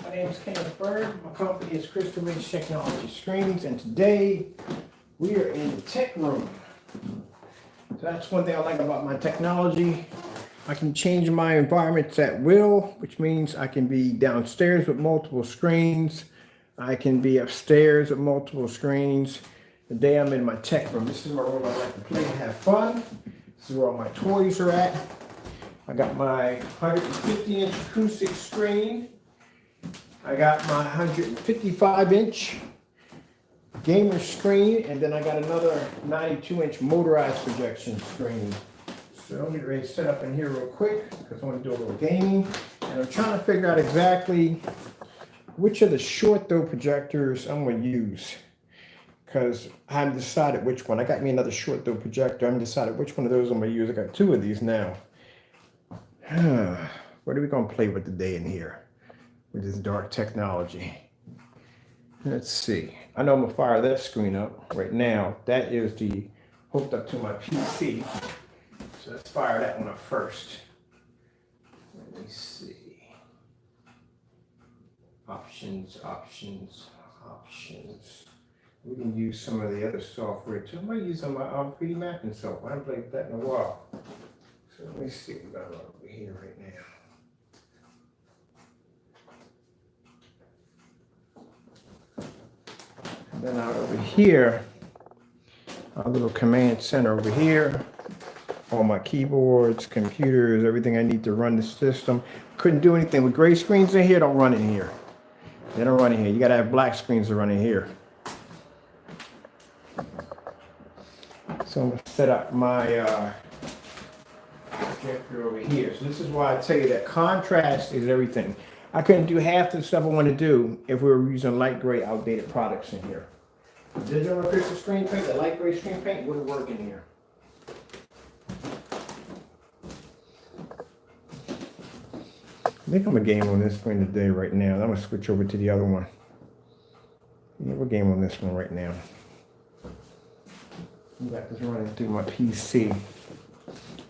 My name is Kenneth Bird. My company is Crystal Ridge Technology Screens, and today we are in the tech room. So that's one thing I like about my technology. I can change my environments at will, which means I can be downstairs with multiple screens. I can be upstairs with multiple screens. Today I'm in my tech room. This is my room I like to play and have fun. This is where all my toys are at. I got my 150-inch acoustic screen. I got my 155-inch gamer screen, and then I got another 92-inch motorized projection screen. So I'll get ready to set up in here real quick because I want to do a little gaming. And I'm trying to figure out exactly which of the short throw projectors I'm going to use, because I haven't decided which one. I got me another short throw projector. I haven't decided which one of those I'm going to use. I got two of these now. What are we going to play with today in here with this dark technology? Let's see. I know I'm going to fire that screen up right now. That is the hooked up to my PC. So let's fire that one up first. Let me see. Options. We can use some of the other software too. I might use some of my 3D mapping software. I haven't played with that in a while. So let me see what we got over here right now. And then out over here, our little command center over here. All my keyboards, computers, everything I need to run the system. Couldn't do anything with gray screens in here. Don't run in here. They don't run in here. You gotta have black screens to run in here. So I'm gonna set up my projector over here. So this is why I tell you that contrast is everything. I couldn't do half the stuff I want to do if we were using light gray outdated products in here. The digital crystal screen paint, the light gray screen paint wouldn't work in here. I think I'm gonna game on this screen today right now. I'm gonna switch over to the other one. Yeah, we'll game on this one right now. I got this running through my PC.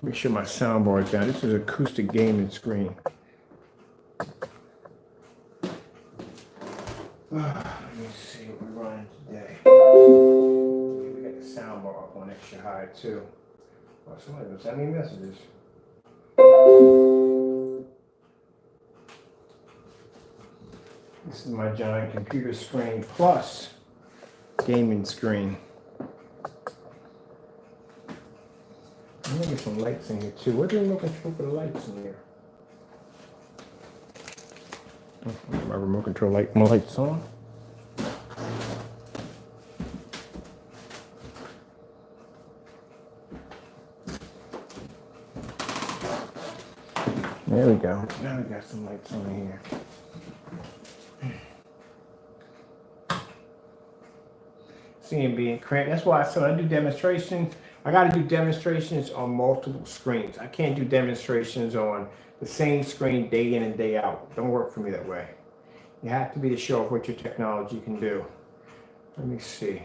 Make sure my soundbar is down. This is an acoustic gaming screen. Let me see what we're running today. We got the soundbar up on extra high too. Oh, somebody was sending me messages. This is my giant computer screen plus gaming screen. I'm gonna get some lights in here too. Where's the remote control for the lights in here? Oh, my remote control light, my lights on. There we go. Now we got some lights on here. Seeing being cramped. That's why I do demonstrations. I got to do demonstrations on multiple screens. I can't do demonstrations on the same screen day in and day out. Don't work for me that way. You have to be to show off what your technology can do. Let me see.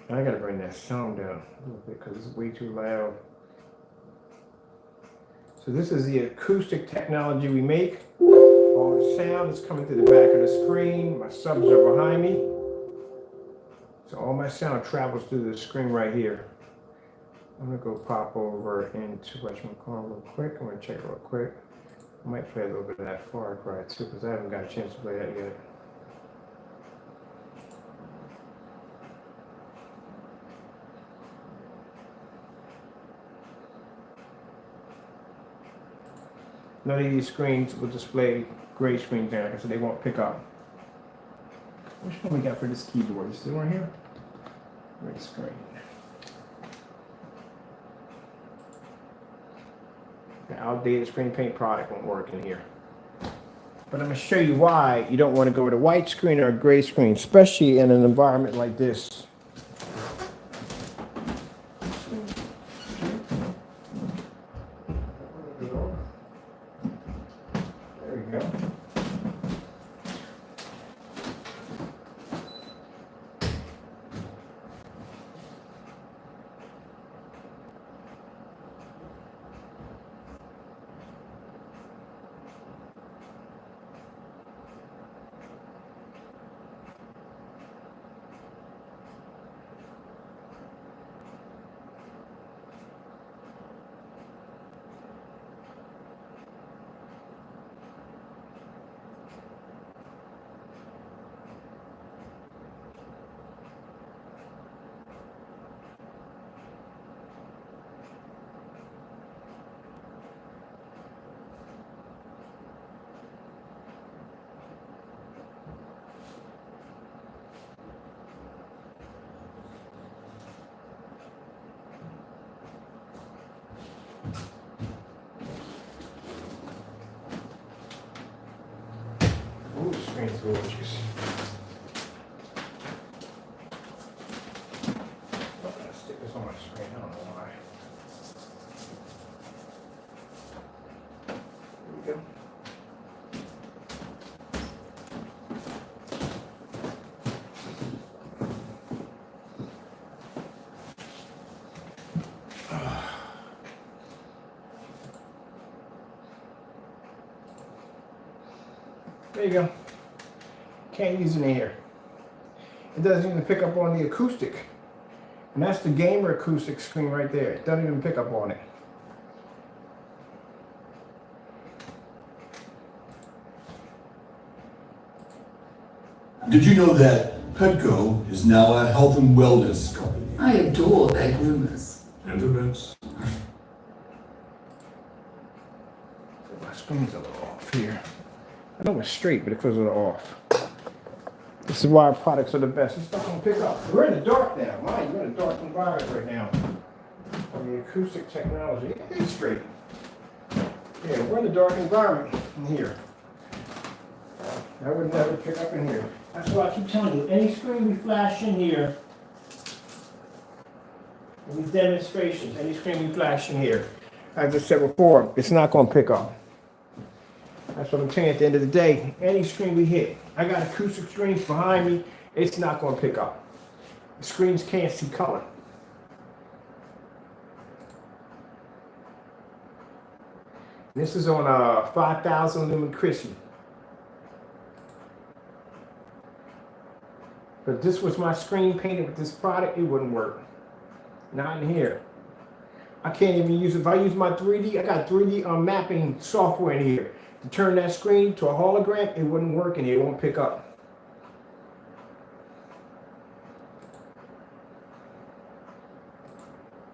I got to bring that sound down a little bit because it's way too loud. So this is the acoustic technology we make. All the sound is coming through the back of the screen. My subs are behind me. So all my sound travels through the screen right here. I'm gonna go pop over into whatchamacallit real quick. I'm gonna check it real quick. I might play a little bit of that Far Cry too, because I haven't got a chance to play that yet. None of these screens will display gray screens there. Like I said, they won't pick up. Which one we got for this keyboard? Is this one here? Gray screen. The outdated screen paint product won't work in here. But I'm going to show you why you don't want to go with a white screen or a gray screen, especially in an environment like this. There we go. screen's gorgeous. I'm gonna stick this on my screen, I don't know why. There we go. There you go. Can't use it in here. It doesn't even pick up on the acoustic. And that's the gamer acoustic screen right there. It doesn't even pick up on it. Did you know that Petco is now a health and wellness company? I adore their groomers. Intervents. My screen's a little off here. I know it's straight, but it feels a little off. This is why our products are the best. It's not gonna pick up. We're in the dark now. Mind, we're in a dark environment right now. On the acoustic technology, it's straight. Yeah, we're in a dark environment in here. I would never pick up in here. That's why I keep telling you, any screen we flash in here, in these demonstrations, any screen we flash in here, as I said before, it's not gonna pick up. That's what I'm saying. At the end of the day, any screen we hit, I got acoustic screens behind me, it's not going to pick up. The screens can't see color. This is on a 5,000 lumen crispy. But this was my screen painted with this product, it wouldn't work. Not in here. I can't even use it. If I use my 3D, I got 3D mapping software in here. To turn that screen to a hologram, it wouldn't work in here. It won't pick up.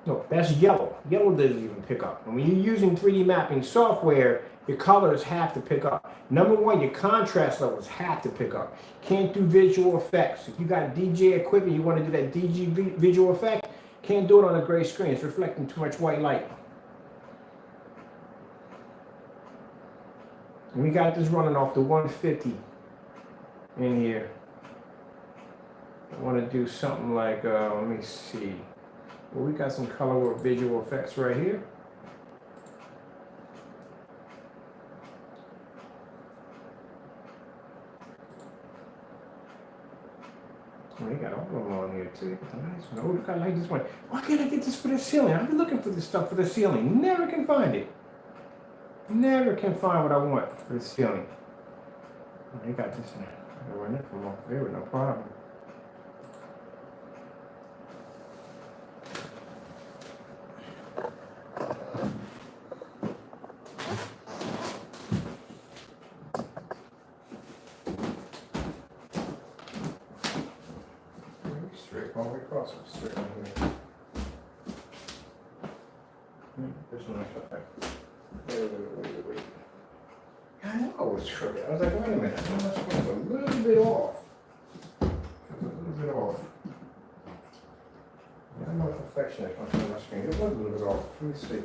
No, that's yellow. Yellow doesn't even pick up. And when you're using 3D mapping software, your colors have to pick up. Number one, your contrast levels have to pick up. Can't do visual effects. If you got DJ equipment, you want to do that DG visual effect, can't do it on a gray screen. It's reflecting too much white light. And we got this running off the 150 in here. I want to do something like, let me see. Well, we got some color or visual effects right here. We got all of them on here too. Nice one. Oh, look, I like this one. Why can't I get this for the ceiling? I've been looking for this stuff for the ceiling. Never can find it. Never can find what I want for the ceiling. Oh, they got this in there. I can run it from off there with no problem. Straight all the way across. Straight on here. This one I shut back. Wait. I know I was crooked. I was like, wait a minute. I think my screen's a little bit off. A little bit off. I'm not perfectionist on my screen. It was a little bit off. Let me see.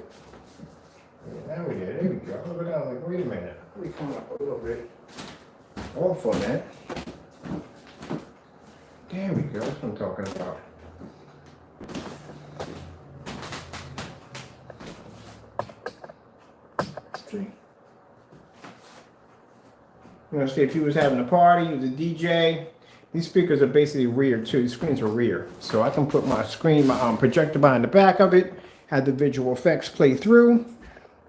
Yeah, now we did. There we go. I look down. I'm like, wait a minute. We come up a little bit off on that. There we go. That's what I'm talking about. See? You know, see, if he was having a party, he was a DJ. These speakers are basically rear too. These screens are rear. So I can put my screen, my projector behind the back of it, have the visual effects play through,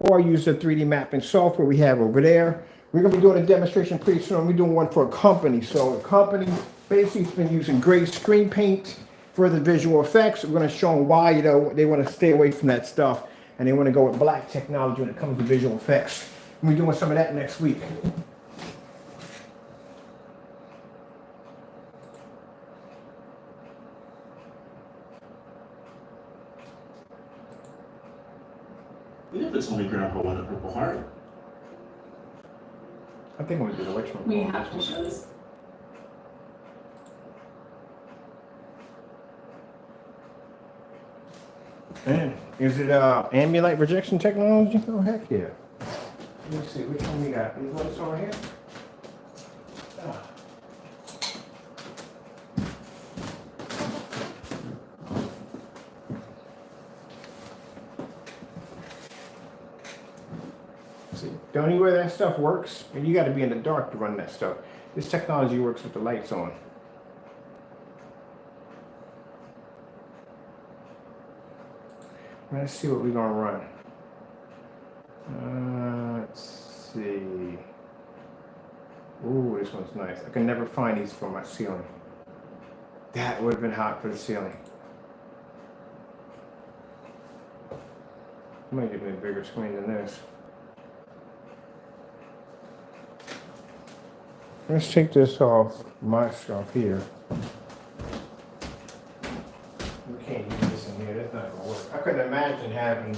or use the 3D mapping software we have over there. We're going to be doing a demonstration pretty soon. We're doing one for a company. So a company basically has been using gray screen paint for the visual effects. We're going to show them why, you know, they want to stay away from that stuff and they want to go with black technology when it comes to visual effects. And we're doing some of that next week. If it's only Grandpa won a Purple Heart. I think we did a which one. We have to show this. And is it ambient projection technology? Oh heck yeah. Let me see which one we got. These ones over here. See, the only way that stuff works, and you got to be in the dark to run that stuff. This technology works with the lights on. Let's see what we're gonna run. Let's see. Ooh, this one's nice. I can never find these for my ceiling. That would have been hot for the ceiling. Might give me a bigger screen than this. Let's take this off my stuff here. We can't use this in here. That's not gonna work. I couldn't imagine having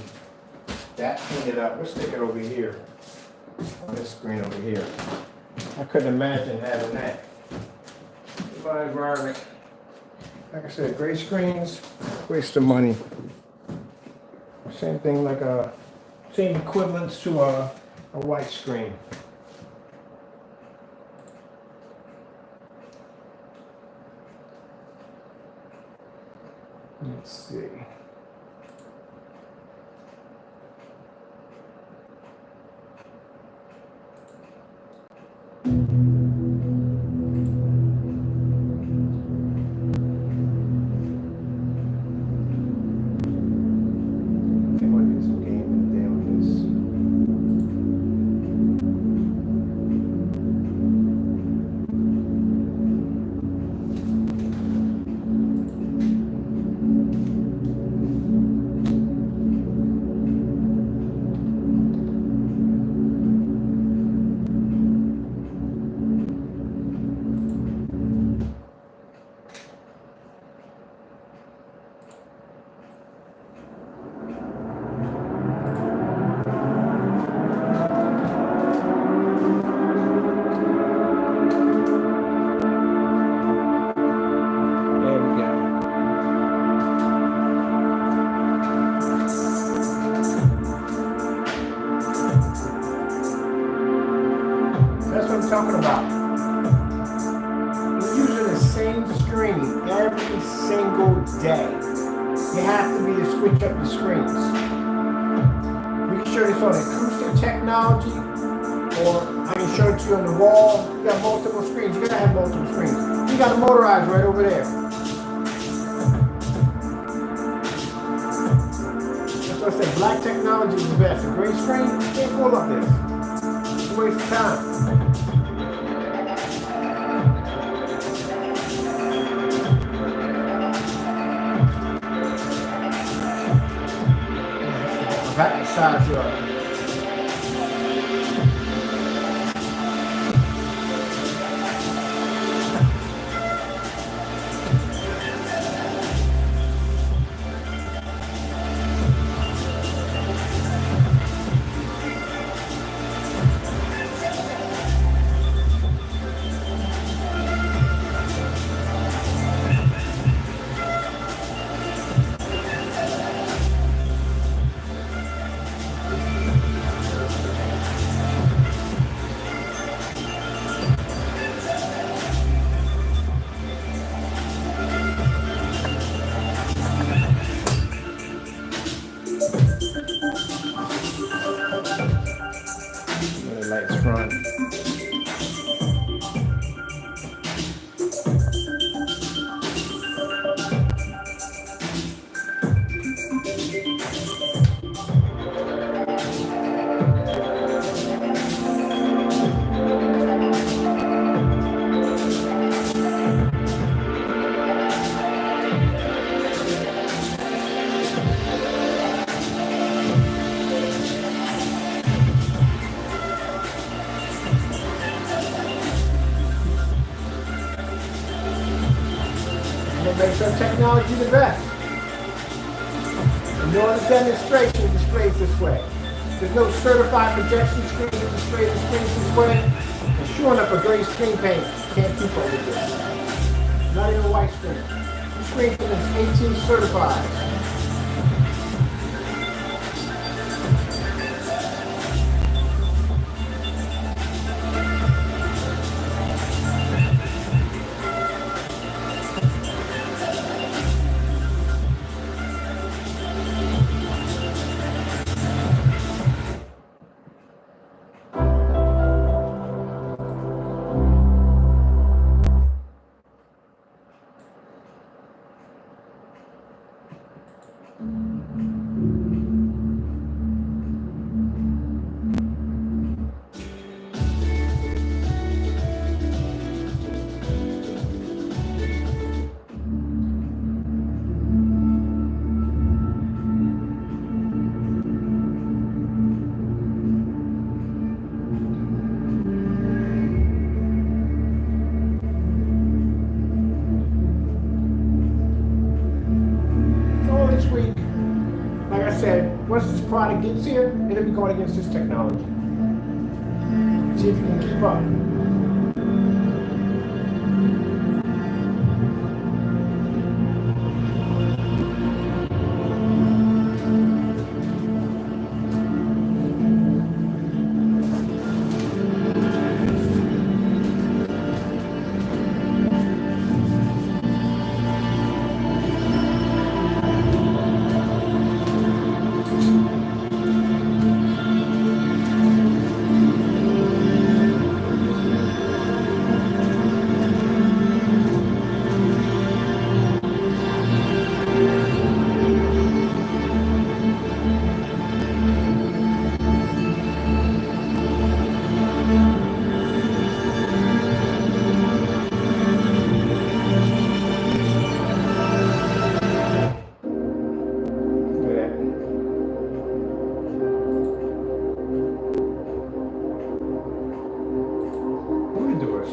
that painted up. Let's stick it over here on this screen over here. I couldn't imagine having that in my environment. Like I said, gray screens, waste of money. Same thing like same equivalence to a white screen. Let's see. Talking about. You're using the same screen every single day. You have to be to switch up the screens. We can show this on acoustic technology, or I can show it to you on the wall. You got multiple screens. You gotta have multiple screens. You got a motorized right over there. That's what I say. Black technology is the best. A gray screen, you can't pull up this. It's a waste of time. Back size you up. Lights front. What makes our technology the best? And no other demonstration displays this way. There's no certified projection screen that displays the screens this way. And sure enough, a gray screen paint can't keep up with this. Not even a white screen. The screen is 18 certified. cloud gets here, it'll be going against this technology. See if you can keep up.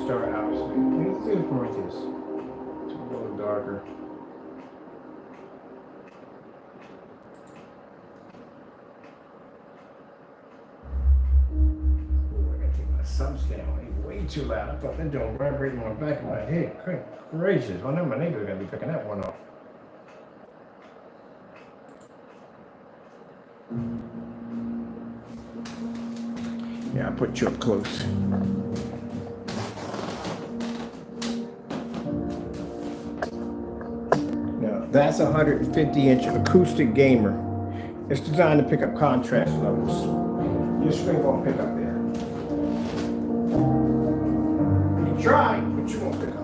Start out. Let's do Corinthians. It's a little darker. Ooh, I gotta take my subs down. It's way too loud. I thought they're doing vibrating on the back of my head. Good gracious. I know my neighbor's gonna be picking that one up. Yeah, I put you up close. That's a 150-inch acoustic gamer. It's designed to pick up contrast levels. Your screen won't pick up there. You try, but you won't pick up.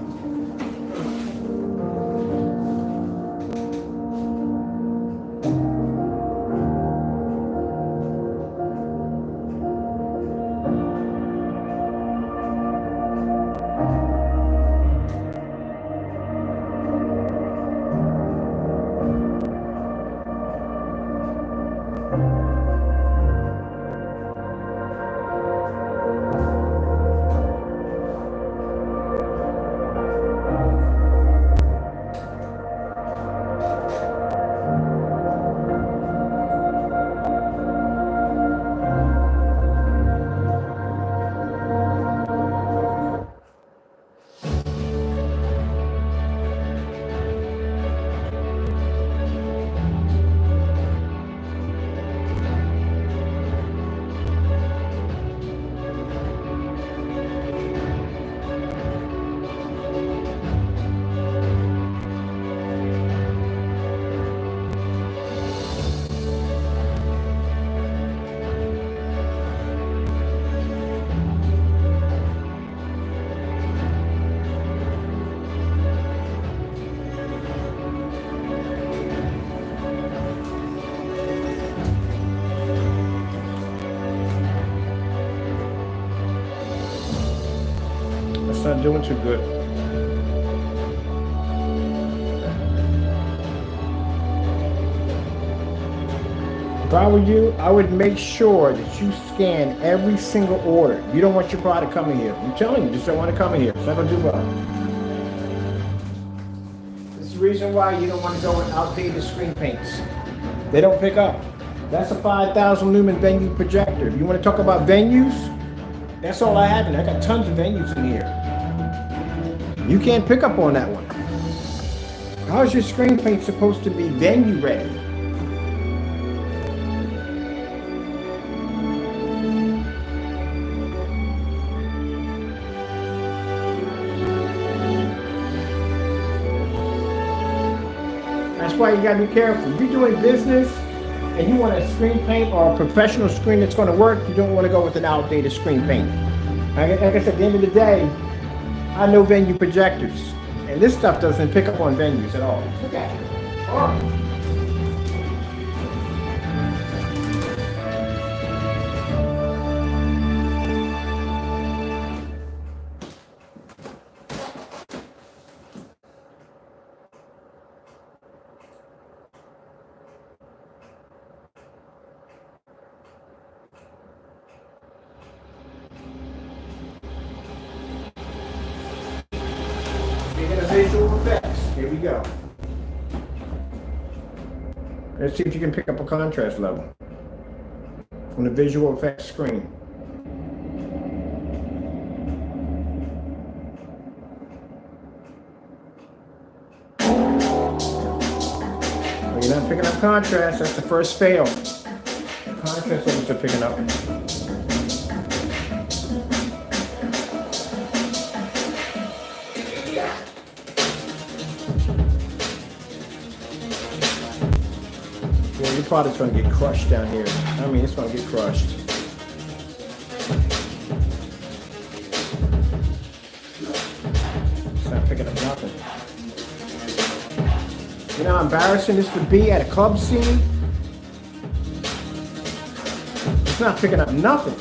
It's not doing too good. If I were you, I would make sure that you scan every single order. You don't want your product coming here. I'm telling you, just don't want to come in here. It's not going to do well. This is the reason why you don't want to go with outdated screen paints. They don't pick up. That's a 5,000 lumen venue projector. If you want to talk about venues, that's all I have in there. I got tons of venues in here. You can't pick up on that one. How is your screen paint supposed to be venue ready? That's why you gotta be careful. If you're doing business and you want a screen paint or a professional screen that's gonna work, you don't want to go with an outdated screen paint. Like I said, at the end of the day, I know venue projectors, and this stuff doesn't pick up on venues at all. Look at it. Horrible. Visual effects. Here we go. Let's see if you can pick up a contrast level. on the visual effects screen. Well, you're not picking up contrast. That's the first fail. Contrast levels are picking up. Yeah, your product's going to get crushed down here. I mean, it's going to get crushed. It's not picking up nothing. You know how embarrassing this would be at a club scene? It's not picking up nothing.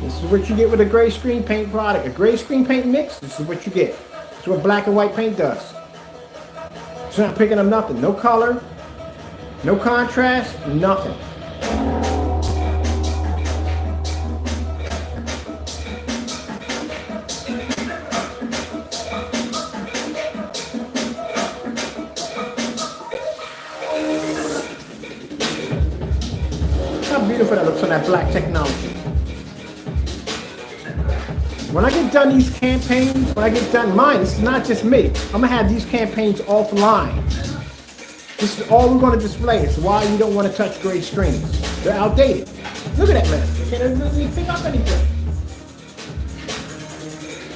This is what you get with a gray screen paint product. A gray screen paint mix, this is what you get. This is what black and white paint does. It's not picking up nothing. No color, no contrast, nothing. How beautiful that looks on that black technology. When I get done these campaigns, when I get done mine, this is not just me. I'm gonna have these campaigns offline. This is all we're gonna display. It's why you don't want to touch gray screens. They're outdated. Look at that mess. They can't really pick up anything.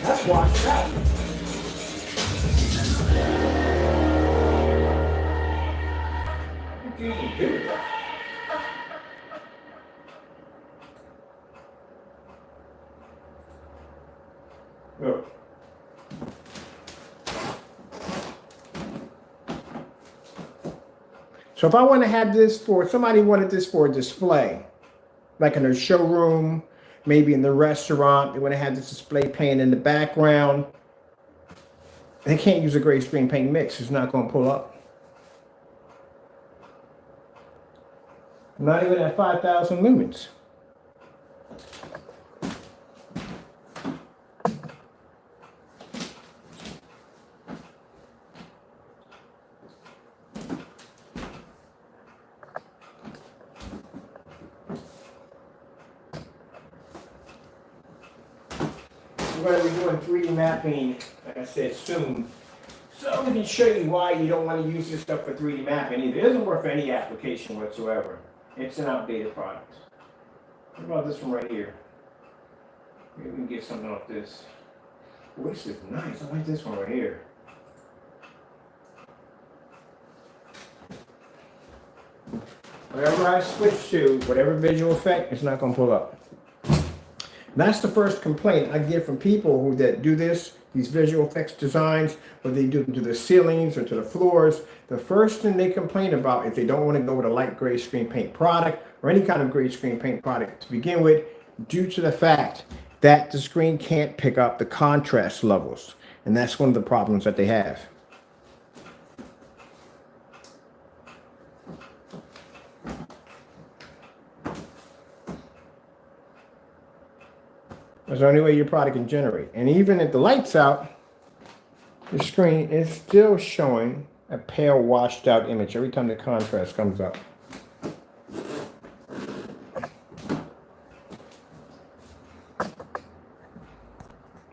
That's washed out. What do you even do with that? Look. So if I want to have this for, somebody wanted this for a display, like in a showroom, maybe in the restaurant, they want to have this display playing in the background, they can't use a gray screen paint mix. It's not going to pull up. Not even at 5,000 lumens. We're going to be doing 3D mapping, like I said, soon. So we can show you why you don't want to use this stuff for 3D mapping either. It doesn't work for any application whatsoever. It's an outdated product. What about this one right here? Maybe we can get something off this. Oh, this is nice. I like this one right here. Whatever I switch to, whatever visual effect, it's not going to pull up. That's the first complaint I get from people who that do this, these visual effects designs, whether they do them to the ceilings or to the floors. The first thing they complain about is they don't want to go with a light gray screen paint product or any kind of gray screen paint product to begin with, due to the fact that the screen can't pick up the contrast levels. And that's one of the problems that they have. That's the only way your product can generate. And even if the light's out, the screen is still showing a pale washed out image every time the contrast comes up.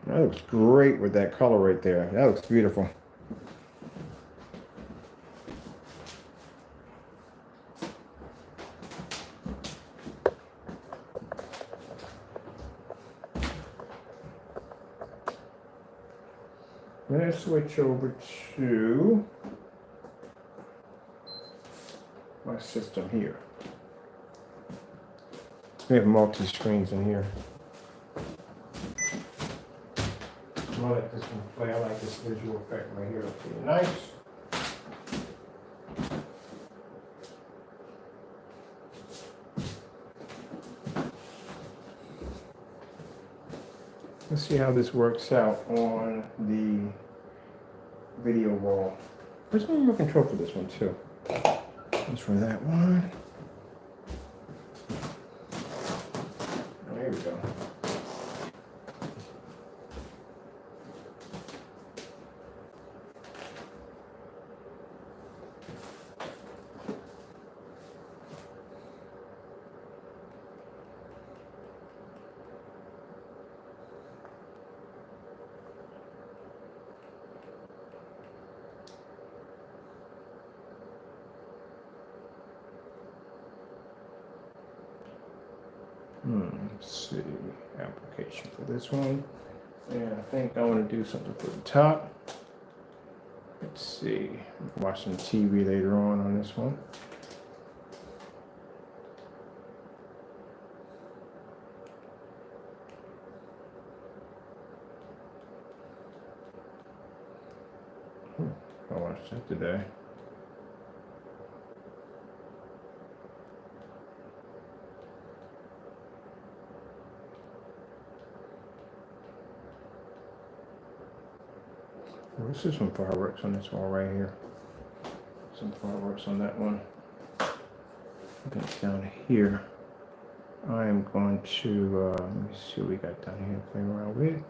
That looks great with that color right there. That looks beautiful. Let's switch over to my system here. We have multi-screens in here. I'm gonna let this one play. I like this visual effect right here. It's pretty nice. see how this works out on the video wall. Where's my remote control for this one too? That's for that one. Oh, there we go. Let's see, application for this one. And I think I want to do something for the top. Let's see, watch some TV later on this one. I watched that today. This is some fireworks on this wall right here. Some fireworks on that one. Okay, down here. I am going to, let me see what we got down here to play around with.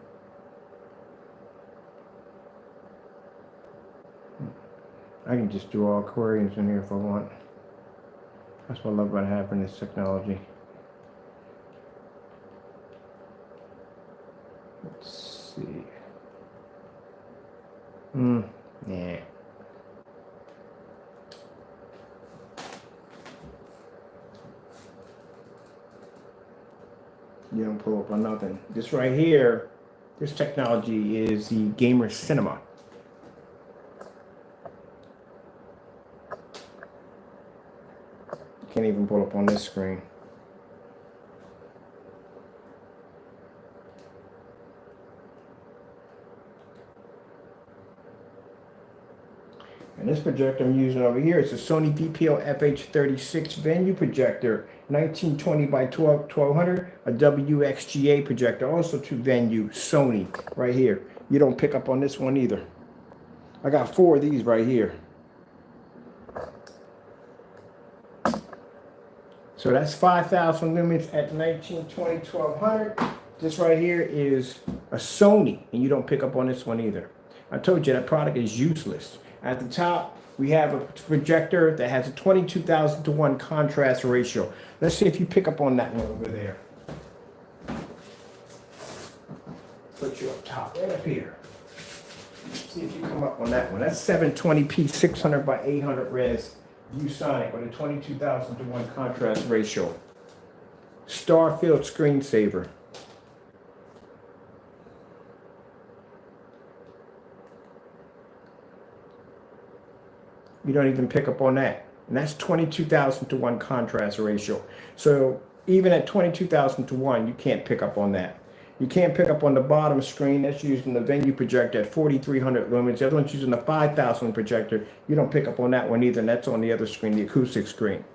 I can just do all aquariums in here if I want. That's what I love about having this technology. Let's see. Yeah. You don't pull up on nothing. This right here, this technology is the gamer cinema. Can't even pull up on this screen. And this projector I'm using over here is a Sony PPL FH36 venue projector, 1920 by 1200, a WXGA projector, also to venue Sony right here. You don't pick up on this one either. I got 4 of these right here. So that's 5,000 lumens at 1920 1200. This right here is a Sony, and you don't pick up on this one either. I told you that product is useless. At the top, we have a projector that has a 22,000 to 1 contrast ratio. Let's see if you pick up on that one over there. Put you up top, right up here. See if you come up on that one. That's 720p, 600 by 800 res, ViewSonic with a 22,000 to 1 contrast ratio. Starfield screensaver. You don't even pick up on that. And that's 22,000 to 1 contrast ratio. So even at 22,000 to 1, you can't pick up on that. You can't pick up on the bottom screen. That's using the venue projector at 4,300 lumens. The other one's using the 5,000 projector. You don't pick up on that one either, and that's on the other screen, the acoustic screen.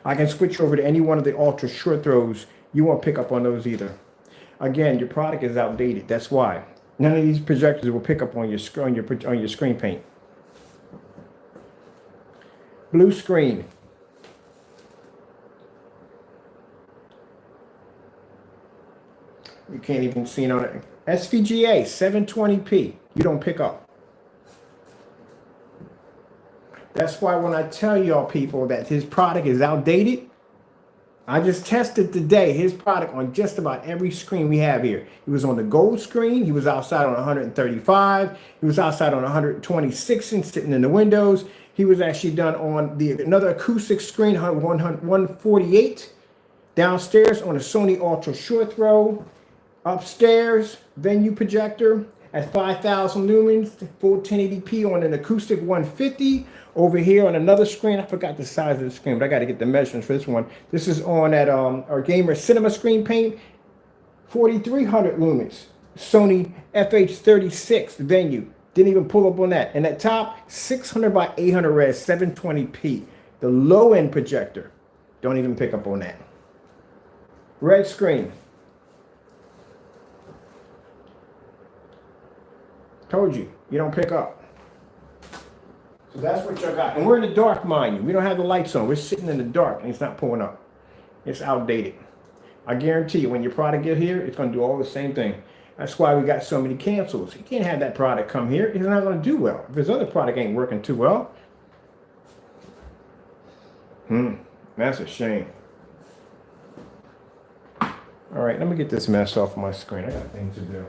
I can switch over to any one of the ultra short throws. You won't pick up on those either. Again, your product is outdated. That's why. None of these projectors will pick up on your screen paint. Blue screen. You can't even see it on it. SVGA, 720p. You don't pick up. That's why when I tell y'all people that his product is outdated, I just tested today his product on just about every screen we have here. He was on the gold screen. He was outside on 135. He was outside on 126 and sitting in the windows. He was actually done on another acoustic screen, 148. Downstairs on a Sony Ultra Short Throw. Upstairs, venue projector at 5,000 lumens, full 1080p on an acoustic 150. Over here on another screen, I forgot the size of the screen, but I got to get the measurements for this one. This is on at our gamer cinema screen paint, 4,300 lumens, Sony FH36 venue. Didn't even pull up on that. And at top, 600 by 800 res, 720p. The low end projector, don't even pick up on that. Red screen. Told you, you don't pick up. So that's what y'all got. And we're in the dark, mind you. We don't have the lights on. We're sitting in the dark and it's not pulling up. It's outdated. I guarantee you, when your product get here, it's going to do all the same thing. That's why we got so many cancels. You can't have that product come here. It's not going to do well. If his other product ain't working too well, that's a shame. All right, let me get this mess off my screen. I got things to do.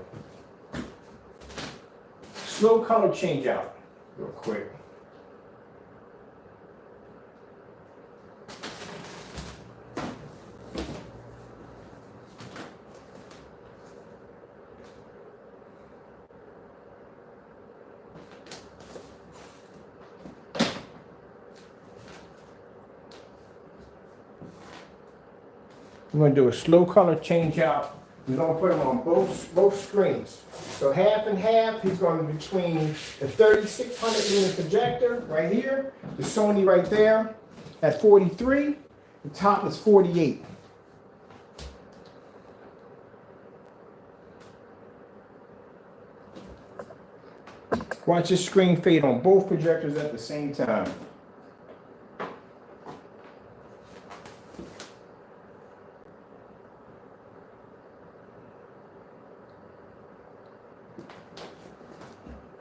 Slow color change out real quick. We're going to do a slow color change out. We're going to put them on both screens. So half and half, he's going to be between the 3600 unit projector right here, the Sony right there at 43, the top is 48. Watch this screen fade on both projectors at the same time.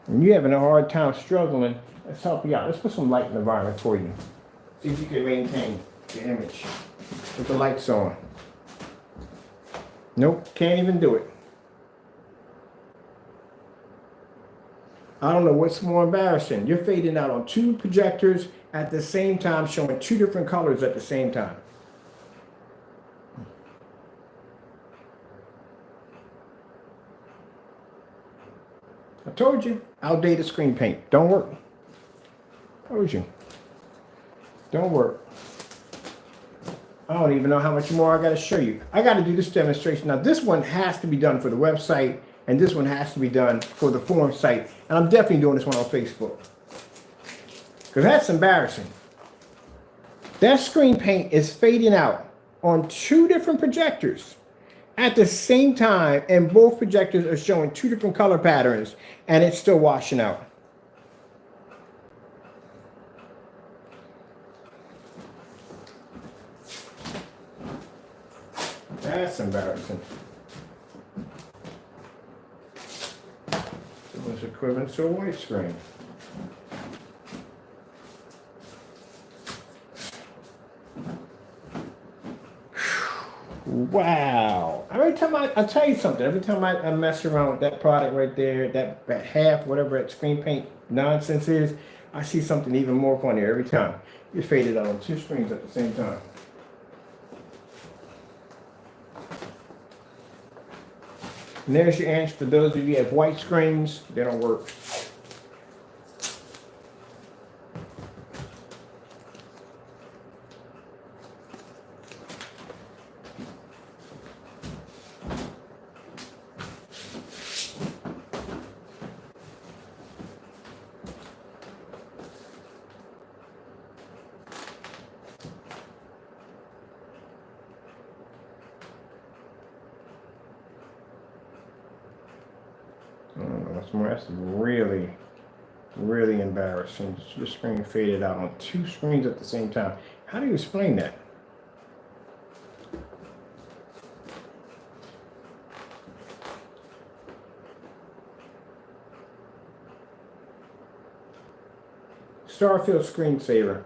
When you're having a hard time struggling, let's help you out. Let's put some light in the environment for you. See if you can maintain the image with the lights on. Nope, can't even do it. I don't know what's more embarrassing. You're fading out on two projectors at the same time, showing two different colors at the same time. I told you, outdated screen paint. Don't work. Told you. Don't work. I don't even know how much more I got to show you. I got to do this demonstration. Now, this one has to be done for the website, and this one has to be done for the forum site. And I'm definitely doing this one on Facebook. Because that's embarrassing. That screen paint is fading out on two different projectors at the same time, and both projectors are showing two different color patterns, and it's still washing out. That's embarrassing. So it's equivalent to a white screen. Wow. Every time I'll tell you something, every time I mess around with that product right there, that half, whatever that screen paint nonsense is, I see something even more funny every time. You're faded out on two screens at the same time. And there's your answer for those of you who have white screens. They don't work. That's really, really embarrassing. Your screen faded out on two screens at the same time. How do you explain that? Starfield screensaver.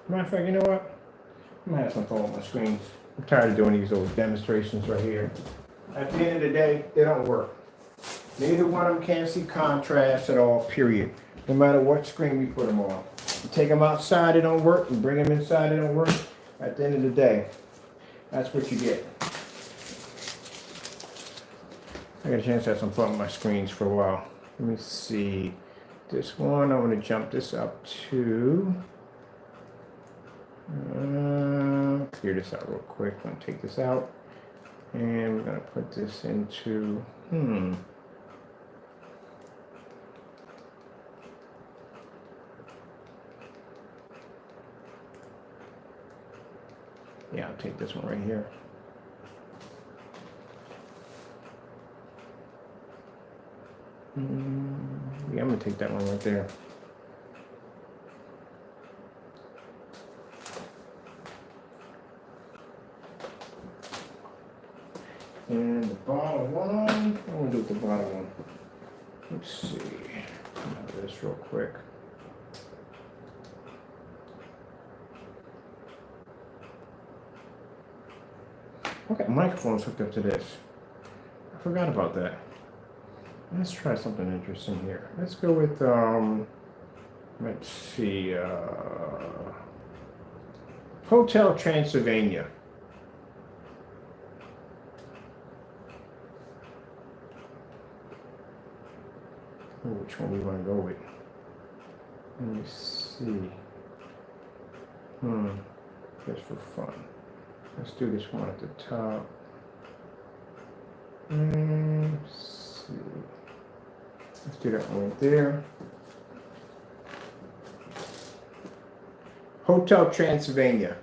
Matter of fact, you know what? I'm gonna have some fun with my screens. I'm tired of doing these little demonstrations right here. At the end of the day, they don't work. Neither one of them can see contrast at all, period. No matter what screen we put them on. You take them outside, they don't work. You bring them inside, they don't work. At the end of the day, that's what you get. I got a chance to have some fun with my screens for a while. Let me see. This one, I want to jump this up to... clear this out real quick. I'm going to take this out. And we're going to put this into, yeah, I'll take this one right here. Yeah, I'm gonna take that one right there. And the bottom one, I'm gonna do with the bottom one. Let's see. Do this real quick. Okay, microphone's hooked up to this. I forgot about that. Let's try something interesting here. Let's go with let's see, Hotel Transylvania. Which one we want to go with? Let me see. Just for fun. Let's do this one at the top. Let's see. Let's do that one right there. Hotel Transylvania.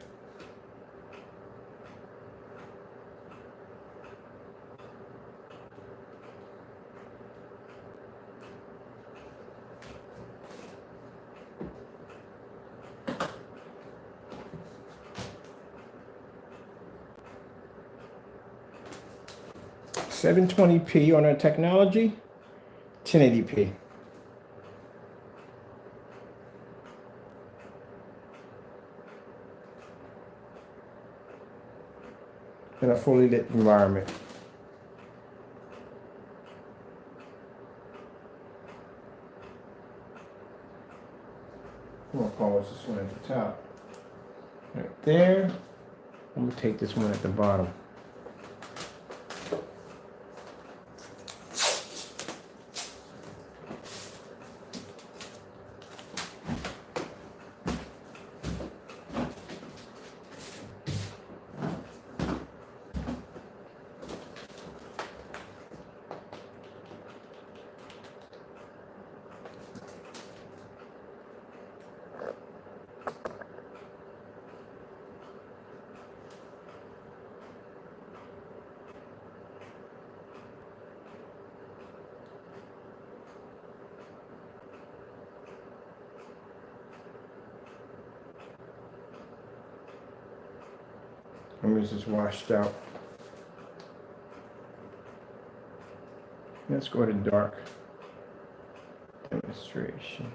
$720p on our technology, 1080p. In a fully lit environment. I'm gonna pause this one at the top. Right there. I'm gonna take this one at the bottom. Let me just washed out. Let's go to dark demonstration.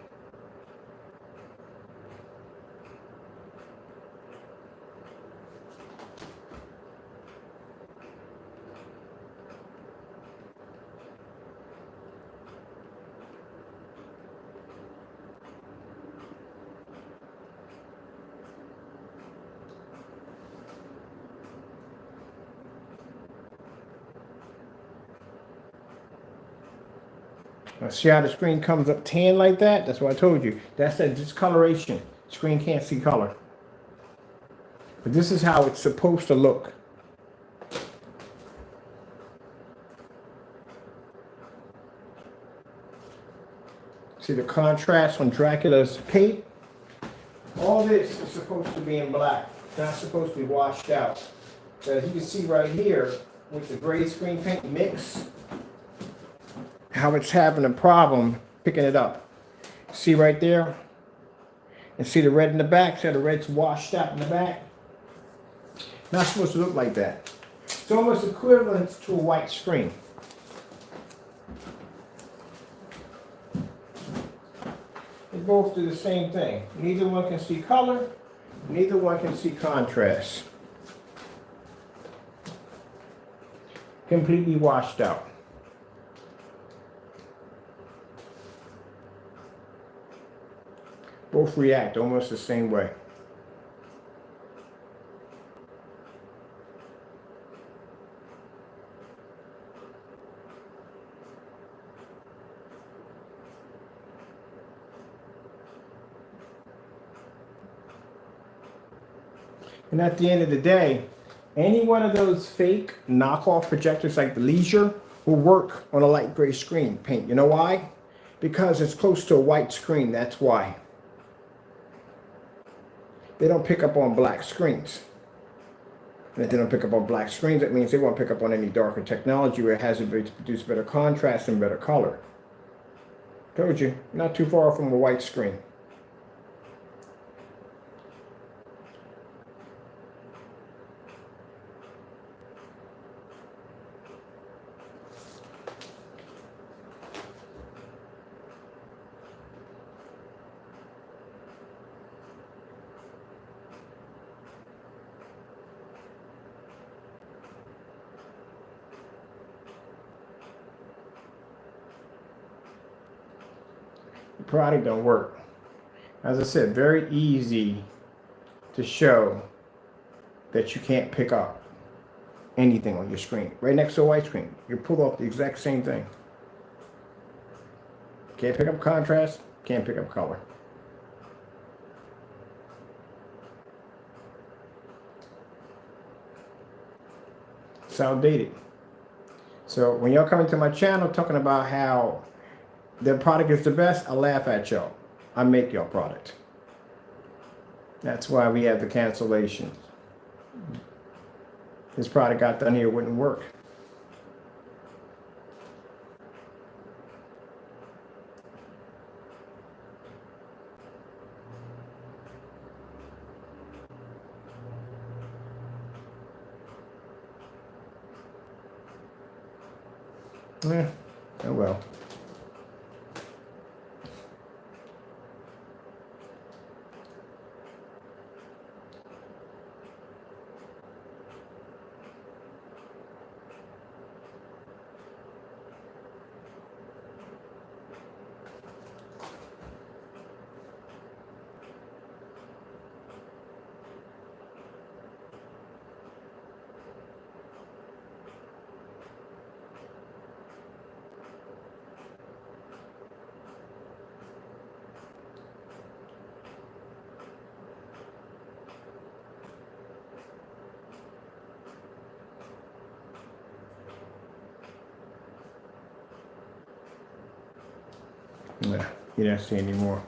Now see how the screen comes up tan like that? That's what I told you. That's that discoloration. Screen can't see color. But this is how it's supposed to look. See the contrast on Dracula's cape? All this is supposed to be in black. It's not supposed to be washed out. So as you can see right here, with the gray screen paint mix, how it's having a problem picking it up. See right there? And see the red in the back? See how the red's washed out in the back? Not supposed to look like that. It's almost equivalent to a white screen. They both do the same thing. Neither one can see color, neither one can see contrast. Completely washed out. Both react almost the same way. And at the end of the day, any one of those fake knockoff projectors like the Leisure will work on a light gray screen paint. You know why? Because it's close to a white screen, that's why. They don't pick up on black screens. And if they don't pick up on black screens, that means they won't pick up on any darker technology where it has a way to produce better contrast and better color. Told you, not too far from a white screen. The product don't work. As I said, very easy to show that you can't pick up anything on your screen. Right next to a white screen, you pull off the exact same thing. Can't pick up contrast, can't pick up color. It's outdated. So when y'all come into my channel talking about how their product is the best, I laugh at y'all. I make y'all product. That's why we have the cancellations. This product got done here, wouldn't work. Oh well. Nah, you don't see anymore.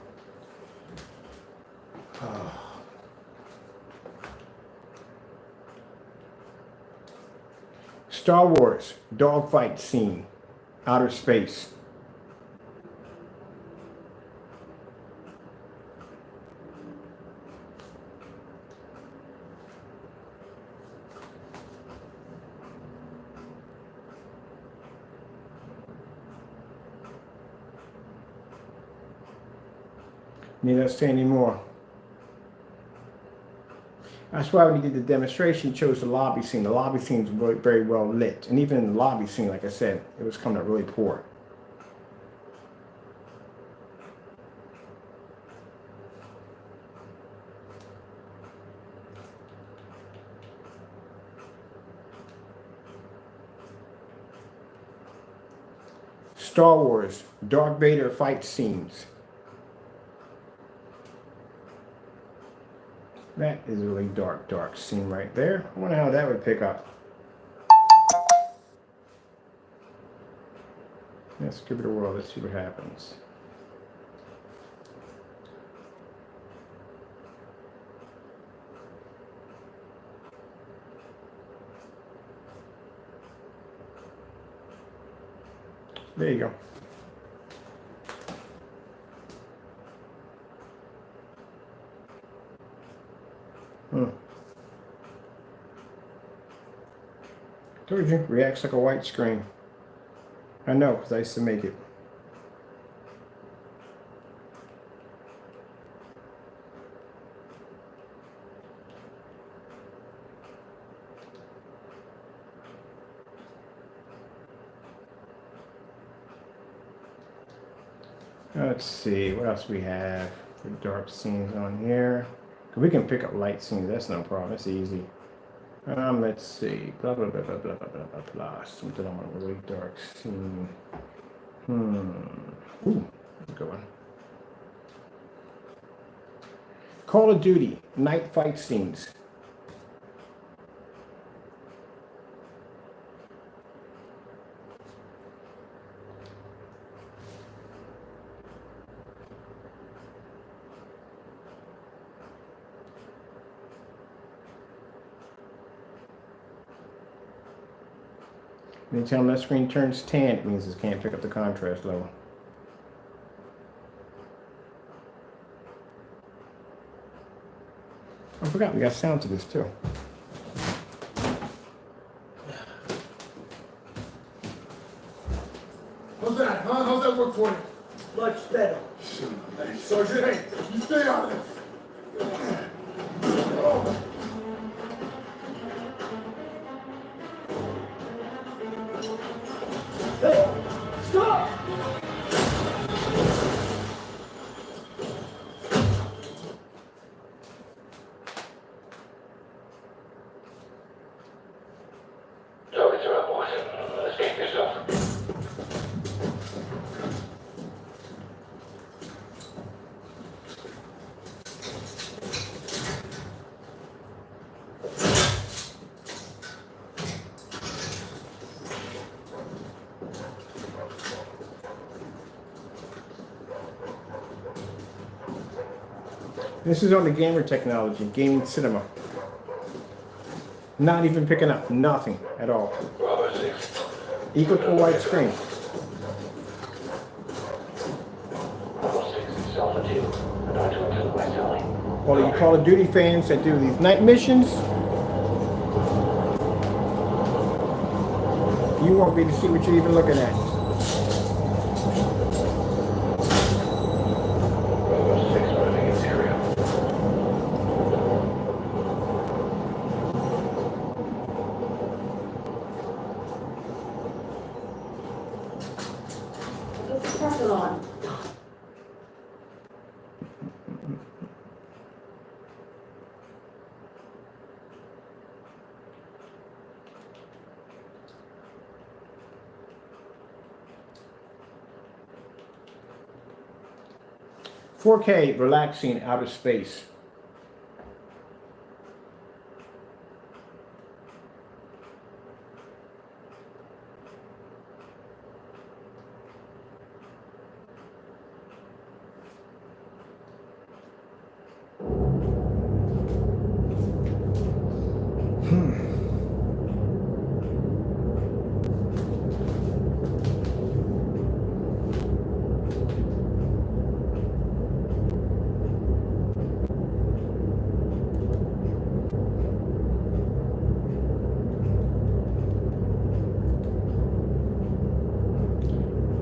Star Wars dogfight scene, outer space. You don't see anymore. That's why when you did the demonstration, you chose the lobby scene. The lobby scene is very, very well lit. And even in the lobby scene, like I said, it was coming out really poor. Star Wars, Darth Vader fight scenes. That is a really dark scene right there. I wonder how that would pick up. Let's give it a whirl. Let's see what happens. There you go. Told you, reacts like a white screen. I know, because I used to make it. Let's see, what else we have for dark scenes on here. We can pick up light scenes, that's no problem, that's easy. Let's see, blah, blah, blah, blah, blah, blah, blah, blah, something on a really dark scene. Ooh, good one. Call of Duty, night fight scenes. Anytime that screen turns tan, it means it can't pick up the contrast level. I forgot we got sound to this too. How's that, huh? How's that work for you? Much better. Sergeant, hey, you stay out of this. Hey, stop! Targets are up, boys. Escape yourself. This is on the gamer technology, gaming cinema. Not even picking up nothing at all. Bravo 6. Equal to a white screen. Bravo 6 is Alpha 2. About to enter the West Alley. All of you Call of Duty fans that do these night missions, you won't be able to see what you're even looking at. Bravo 6 moving its area. Pass it on. .4K relaxing outer space.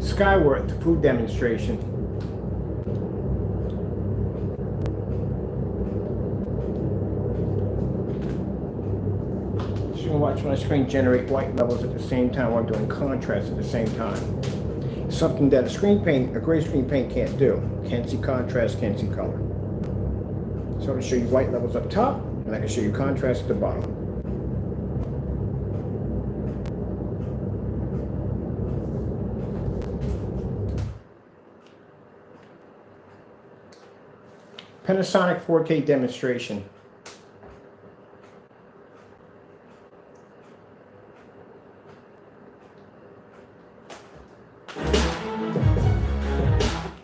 Skyward food demonstration. So you can watch my screen generate white levels at the same time while doing contrast at the same time. Something that a gray screen paint can't do. Can't see contrast, can't see color. So I can show you white levels up top, and I can show you contrast at the bottom. Panasonic 4K demonstration.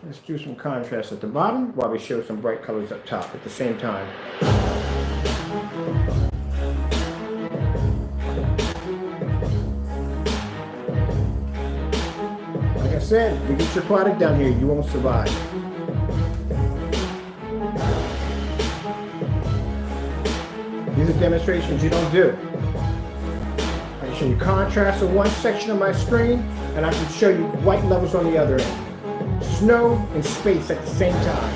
Let's do some contrast at the bottom while we show some bright colors up top at the same time. Like I said, we get your product down here, you won't survive. These are demonstrations you don't do. I can show you contrast on one section of my screen, and I can show you white levels on the other end. Snow and space at the same time.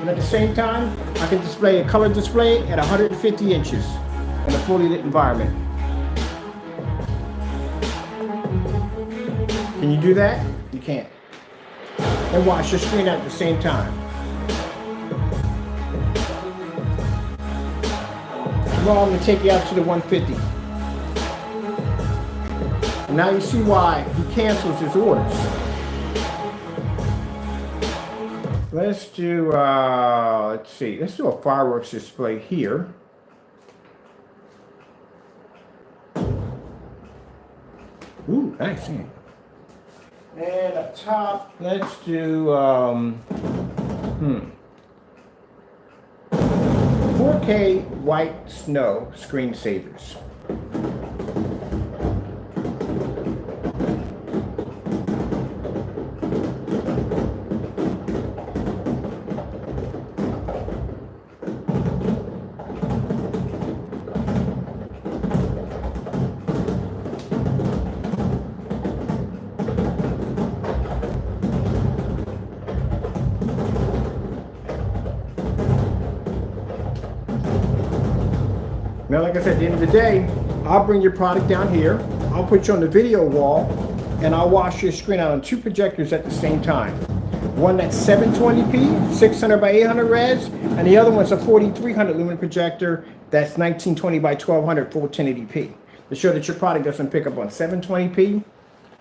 And at the same time, I can display a color display at 150 inches in a fully lit environment. Can you do that? You can't. And watch your screen at the same time. Well, I'm going to take you out to the 150. And now you see why he cancels his orders. Let's do, let's do a fireworks display here. Ooh, nice. And up top, let's do, 4K white snow screensavers. Now, like I said, at the end of the day, I'll bring your product down here, I'll put you on the video wall, and I'll wash your screen out on 2 projectors at the same time. One that's 720p, 600 by 800 res, and the other one's a 4300 lumen projector that's 1920 by 1200 full 1080p. To show that your product doesn't pick up on 720p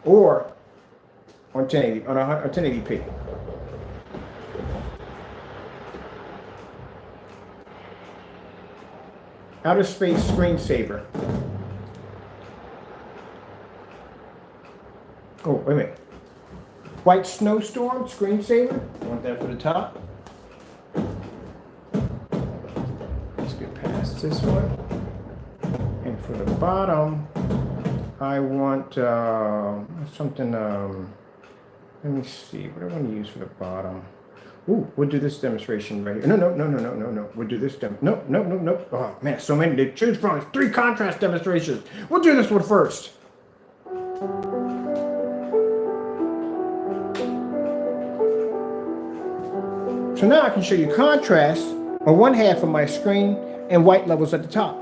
or on 1080p. Outer space screensaver. Oh, wait a minute. White snowstorm screensaver. Want that for the top? Let's get past this one. And for the bottom, I want something. Let me see. What do I want to use for the bottom? Ooh, we'll do this demonstration right here. No. We'll do this No. Oh man, so many to choose from. It's 3 contrast demonstrations. We'll do this one first. So now I can show you contrast on one half of my screen and white levels at the top.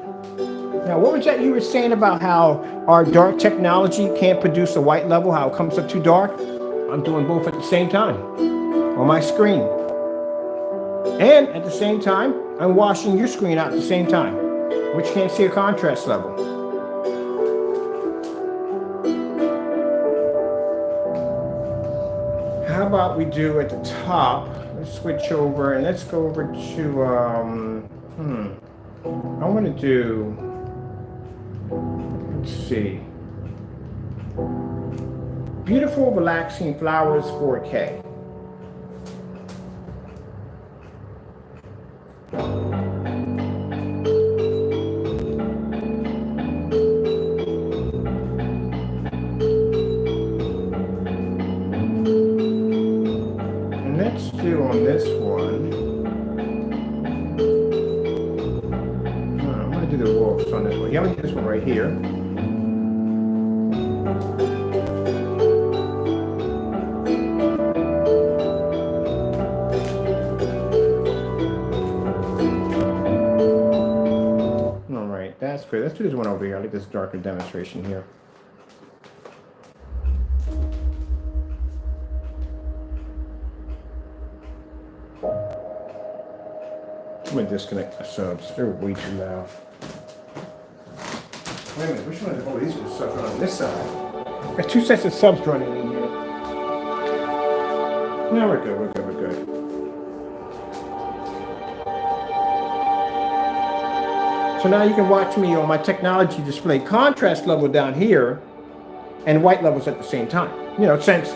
Now, what was that you were saying about how our dark technology can't produce a white level, how it comes up too dark? I'm doing both at the same time on my screen. And at the same time, I'm washing your screen out at the same time, which can't see a contrast level. How about we do at the top, let's switch over and let's go over to, I want to do, let's see, Beautiful Relaxing Flowers 4K. And let's do on this one, I'm going to do the wolves on this one. Yeah, I'm going to do this one right here. That's great. Let's do this one over here. I like this darker demonstration here. I'm going to disconnect the subs. They're way too loud. Wait a minute. Which one is... Oh, these are the subs on this side. I've got 2 sets of subs running in here. No, we're good. We're good. We're good. So now you can watch me on my technology display contrast level down here and white levels at the same time. You know, since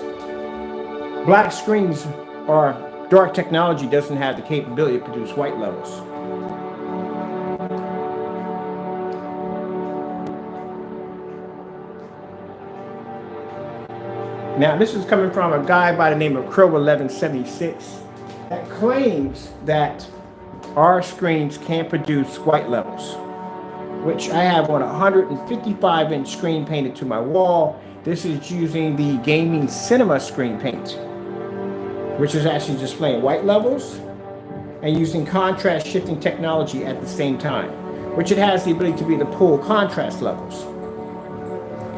black screens or dark technology doesn't have the capability to produce white levels. Now this is coming from a guy by the name of Crow1176 that claims that our screens can't produce white levels, which I have on a 155-inch screen painted to my wall. This is using the gaming cinema screen paint, which is actually displaying white levels and using contrast shifting technology at the same time, which it has the ability to be able to pull contrast levels.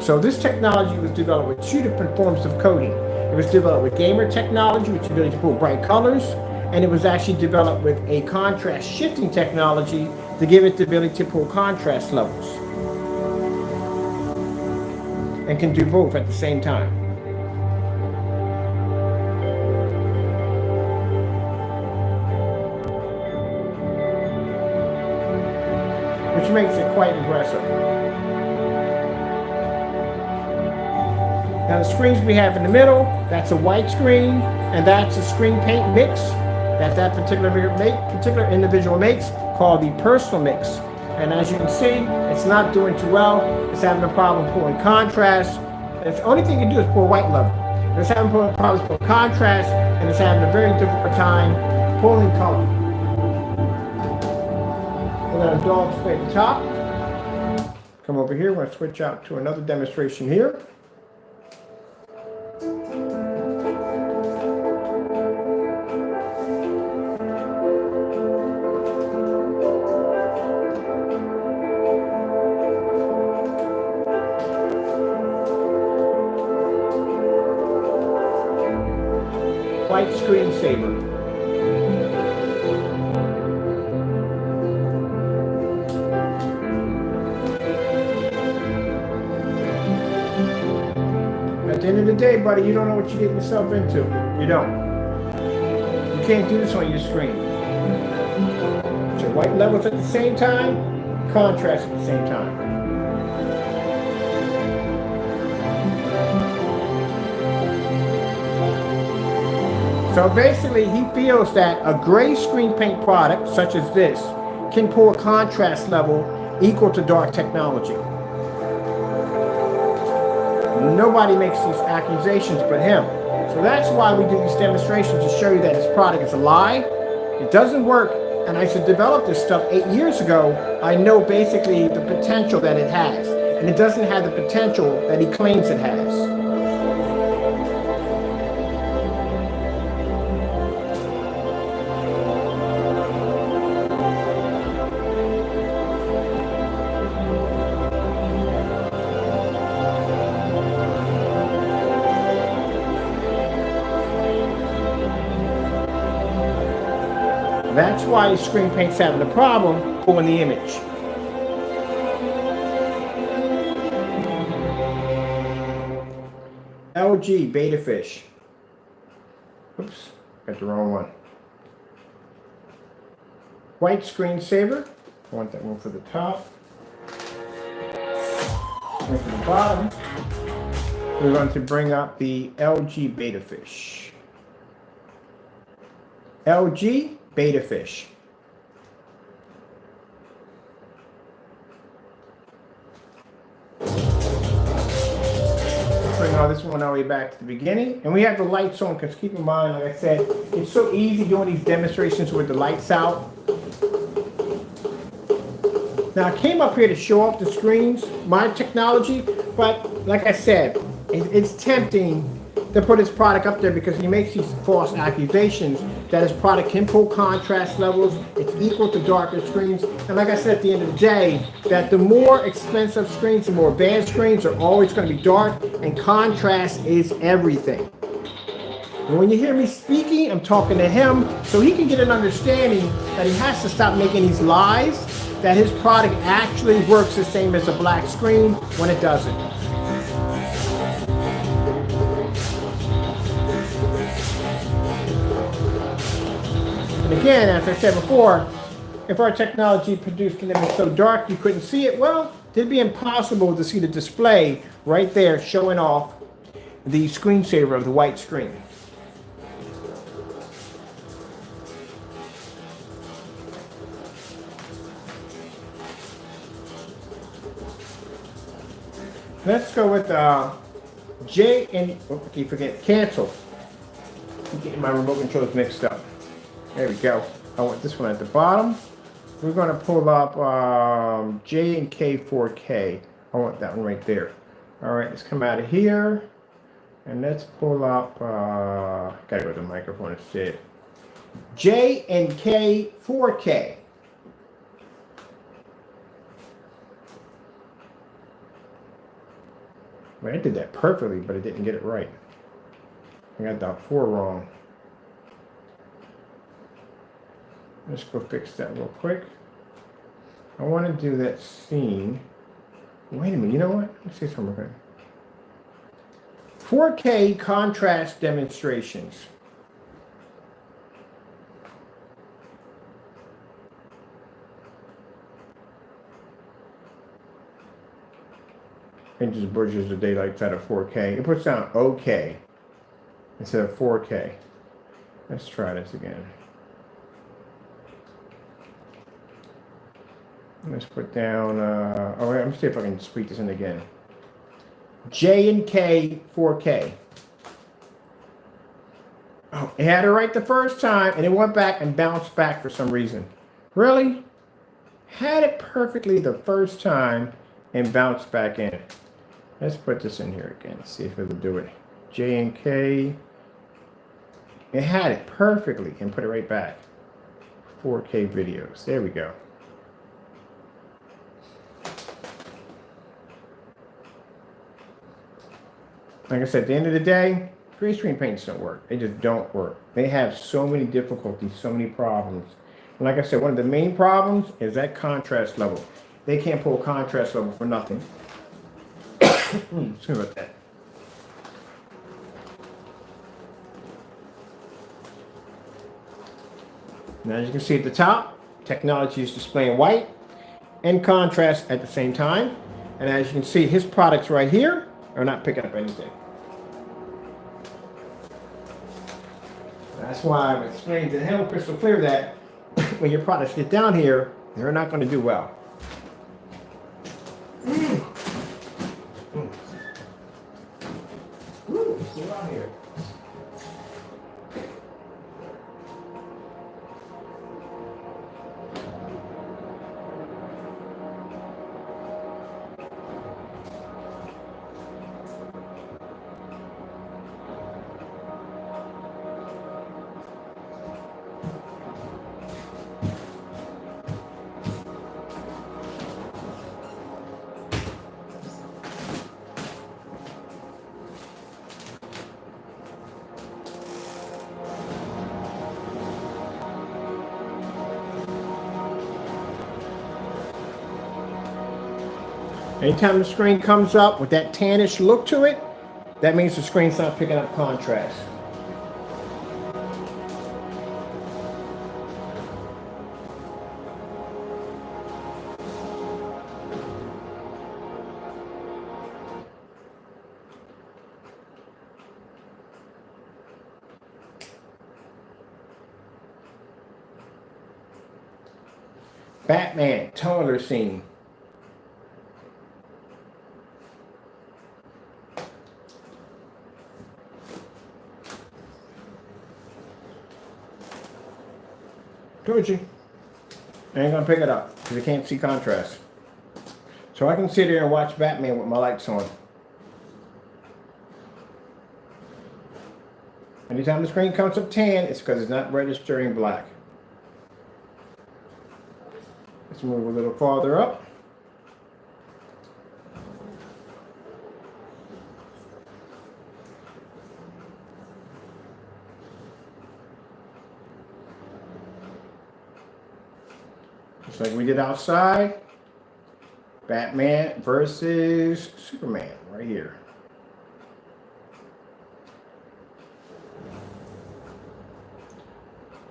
So this technology was developed with 2 different forms of coding. It was developed with gamer technology, which is the ability to pull bright colors, and it was actually developed with a contrast shifting technology to give it the ability to pull contrast levels. And can do both at the same time. Which makes it quite impressive. Now the screens we have in the middle, that's a white screen, and that's a screen paint mix that particular individual makes, called the personal mix. And as you can see, it's not doing too well. It's having a problem pulling contrast. And the only thing it can do is pull white level. It's having problems pulling contrast, and it's having a very difficult time pulling color. We're going to dog display at the top. Come over here. We're going to switch out to another demonstration here. white screensaver. At the end of the day, buddy, you don't know what you're getting yourself into. You don't. You can't do this on your screen. Put your white levels at the same time, contrast at the same time. So basically, he feels that a gray screen paint product, such as this, can pull a contrast level equal to dark technology. Nobody makes these accusations but him. So that's why we do these demonstrations, to show you that his product is a lie. It doesn't work. And I should develop this stuff 8 years ago. I know basically the potential that it has. And it doesn't have the potential that he claims it has. That's why screen paint's having a problem pulling the image. LG Beta Fish. Oops, got the wrong one. White screensaver. I want that one for the top. And for the bottom, we're going to bring up the LG Beta Fish. LG Beta Fish. Bring all this one all the way back to the beginning. And we have the lights on, because keep in mind, like I said, it's so easy doing these demonstrations with the lights out. Now I came up here to show off the screens, my technology, but like I said, it's tempting to put his product up there because he makes these false accusations that his product can pull contrast levels, it's equal to darker screens. And like I said, at the end of the day, that the more expensive screens, the more advanced screens are always going to be dark, and contrast is everything. And when you hear me speaking, I'm talking to him so he can get an understanding that he has to stop making these lies, that his product actually works the same as a black screen when it doesn't. And again, as I said before, if our technology produced an image so dark you couldn't see it, well, it'd be impossible to see the display right there showing off the screensaver of the white screen. Let's go with J and, oh, I keep forgetting, cancel. I'm getting my remote controls mixed up. There we go. I want this one at the bottom. We're going to pull up J and K 4K. I want that one right there. All right, let's come out of here. And let's pull up, gotta go to the microphone instead. J and K 4K. Well, I did that perfectly, but I didn't get it right. I got that 4 wrong. Let's go fix that real quick. I want to do that scene. Wait a minute, you know what? Let's see something real quick. 4K contrast demonstrations. It just bridges the daylights out of 4K. It puts down OK instead of 4K. Let's try this again. Let's put down, oh, wait, let me see if I can speak this in again. J and K 4K. Oh, it had it right the first time, and it went back and bounced back for some reason. Really? Had it perfectly the first time and bounced back in. Let's put this in here again, see if it'll do it. J and K. It had it perfectly and put it right back. 4K videos. There we go. Like I said, at the end of the day, Green screen paints don't work. They just don't work. They have so many difficulties, so many problems. And like I said, one of the main problems is that contrast level. They can't pull contrast level for nothing. Sorry about that. Now, as you can see at the top, technology is displaying white and contrast at the same time. And as you can see, his products right here are not picking up anything. That's why I've explained to him crystal clear that when your products get down here, they're not going to do well. Still out here. Anytime the screen comes up with that tannish look to it, that means the screen's not picking up contrast. Batman, toner scene. Told you. I ain't gonna pick it up because I can't see contrast. So I can sit here and watch Batman with my lights on. Anytime the screen comes up tan, it's because it's not registering black. Let's move a little farther up. Just like we did outside, Batman versus Superman right here.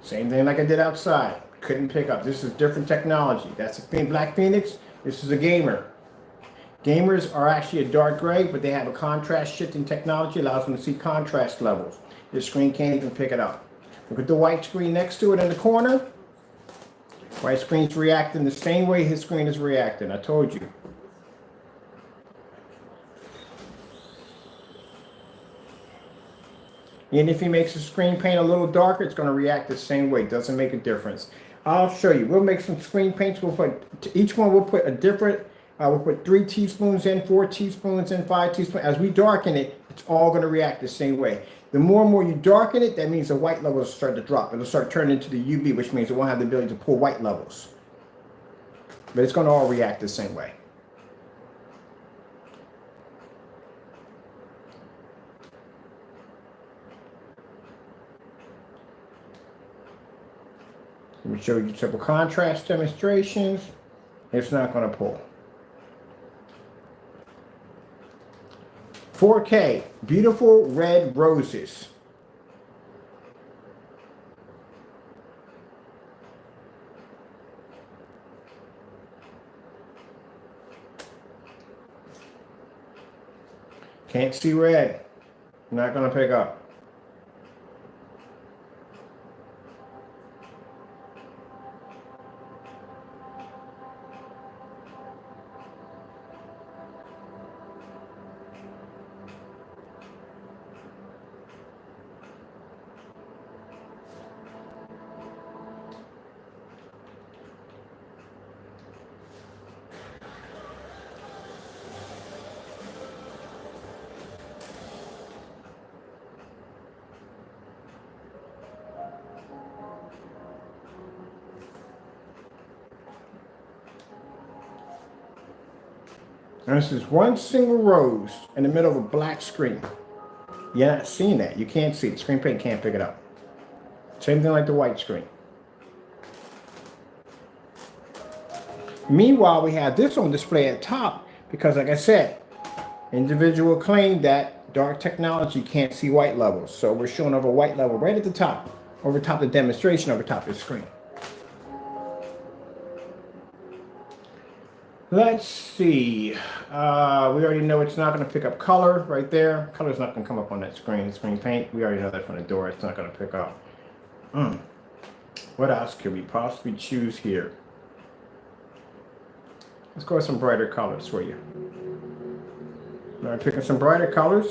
Same thing like I did outside. Couldn't pick up. This is different technology. That's a Black Phoenix. This is a gamer. Gamers are actually a dark gray, but they have a contrast shifting technology, allows them to see contrast levels. This screen can't even pick it up. Look at the white screen next to it in the corner. White screen's reacting the same way his screen is reacting. I told you. And if he makes the screen paint a little darker, it's going to react the same way. It doesn't make a difference. I'll show you. We'll make some screen paints. We'll put each one. We'll put a different. We'll put 3 teaspoons in, 4 teaspoons in, 5 teaspoons. As we darken it, it's all going to react the same way. The more and more you darken it, that means the white levels will start to drop. It'll start turning into the UV, which means it won't have the ability to pull white levels. But it's going to all react the same way. Let me show you several contrast demonstrations. It's not going to pull. 4K, beautiful red roses. Can't see red. Not going to pick up. And this is one single rose in the middle of a black screen. You're not seeing that. You can't see it. Screen paint can't pick it up. Same thing like the white screen. Meanwhile, we have this on display at top because, like I said, individual claimed that Dark Technology can't see white levels. So we're showing over white level right at the top, over top of the demonstration, over top of the screen. Let's see. We already know it's not going to pick up color right there. Color's not going to come up on that screen. Screen paint, we already know that from the door. It's not going to pick up. What else could we possibly choose here? Let's go with some brighter colors for you. All right, picking some brighter colors.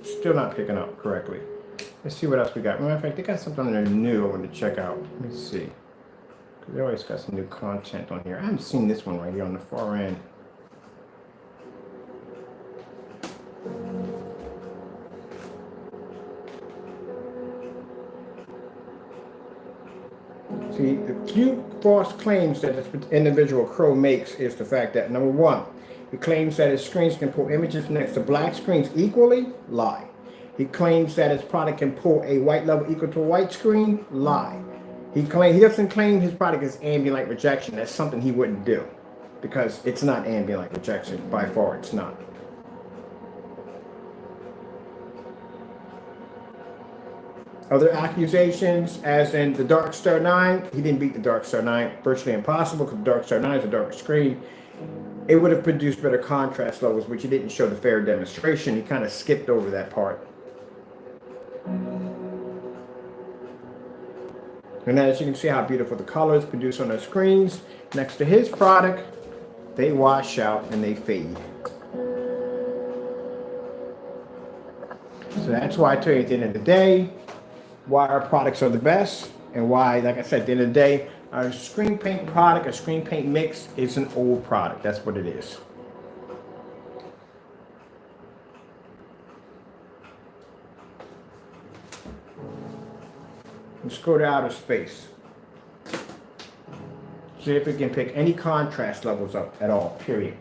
Still not picking up correctly. Let's see what else we got. Matter of fact, they got something on there new I want to check out. Let me see. They always got some new content on here. I haven't seen this one right here on the far end. See, the few false claims that this individual crow makes is the fact that, number one, he claims that his screens can pull images next to black screens equally. Lie. He claims that his product can pull a white level equal to a white screen. Lie. He doesn't claim his product is ambient light rejection. That's something he wouldn't do because it's not ambient light rejection. By far, it's not. Other accusations, as in the Dark Star 9, he didn't beat the Dark Star 9. Virtually impossible because the Dark Star 9 is a darker screen. It would have produced better contrast levels, which he didn't show the fair demonstration. He kind of skipped over that part. And as you can see how beautiful the colors produced on the screens next to his product, they wash out and they fade. So that's why I tell you at the end of the day, why our products are the best and why, like I said, at the end of the day, our screen paint product, a screen paint mix is an old product. That's what it is. Let's go to outer space. See if we can pick any contrast levels up at all, period.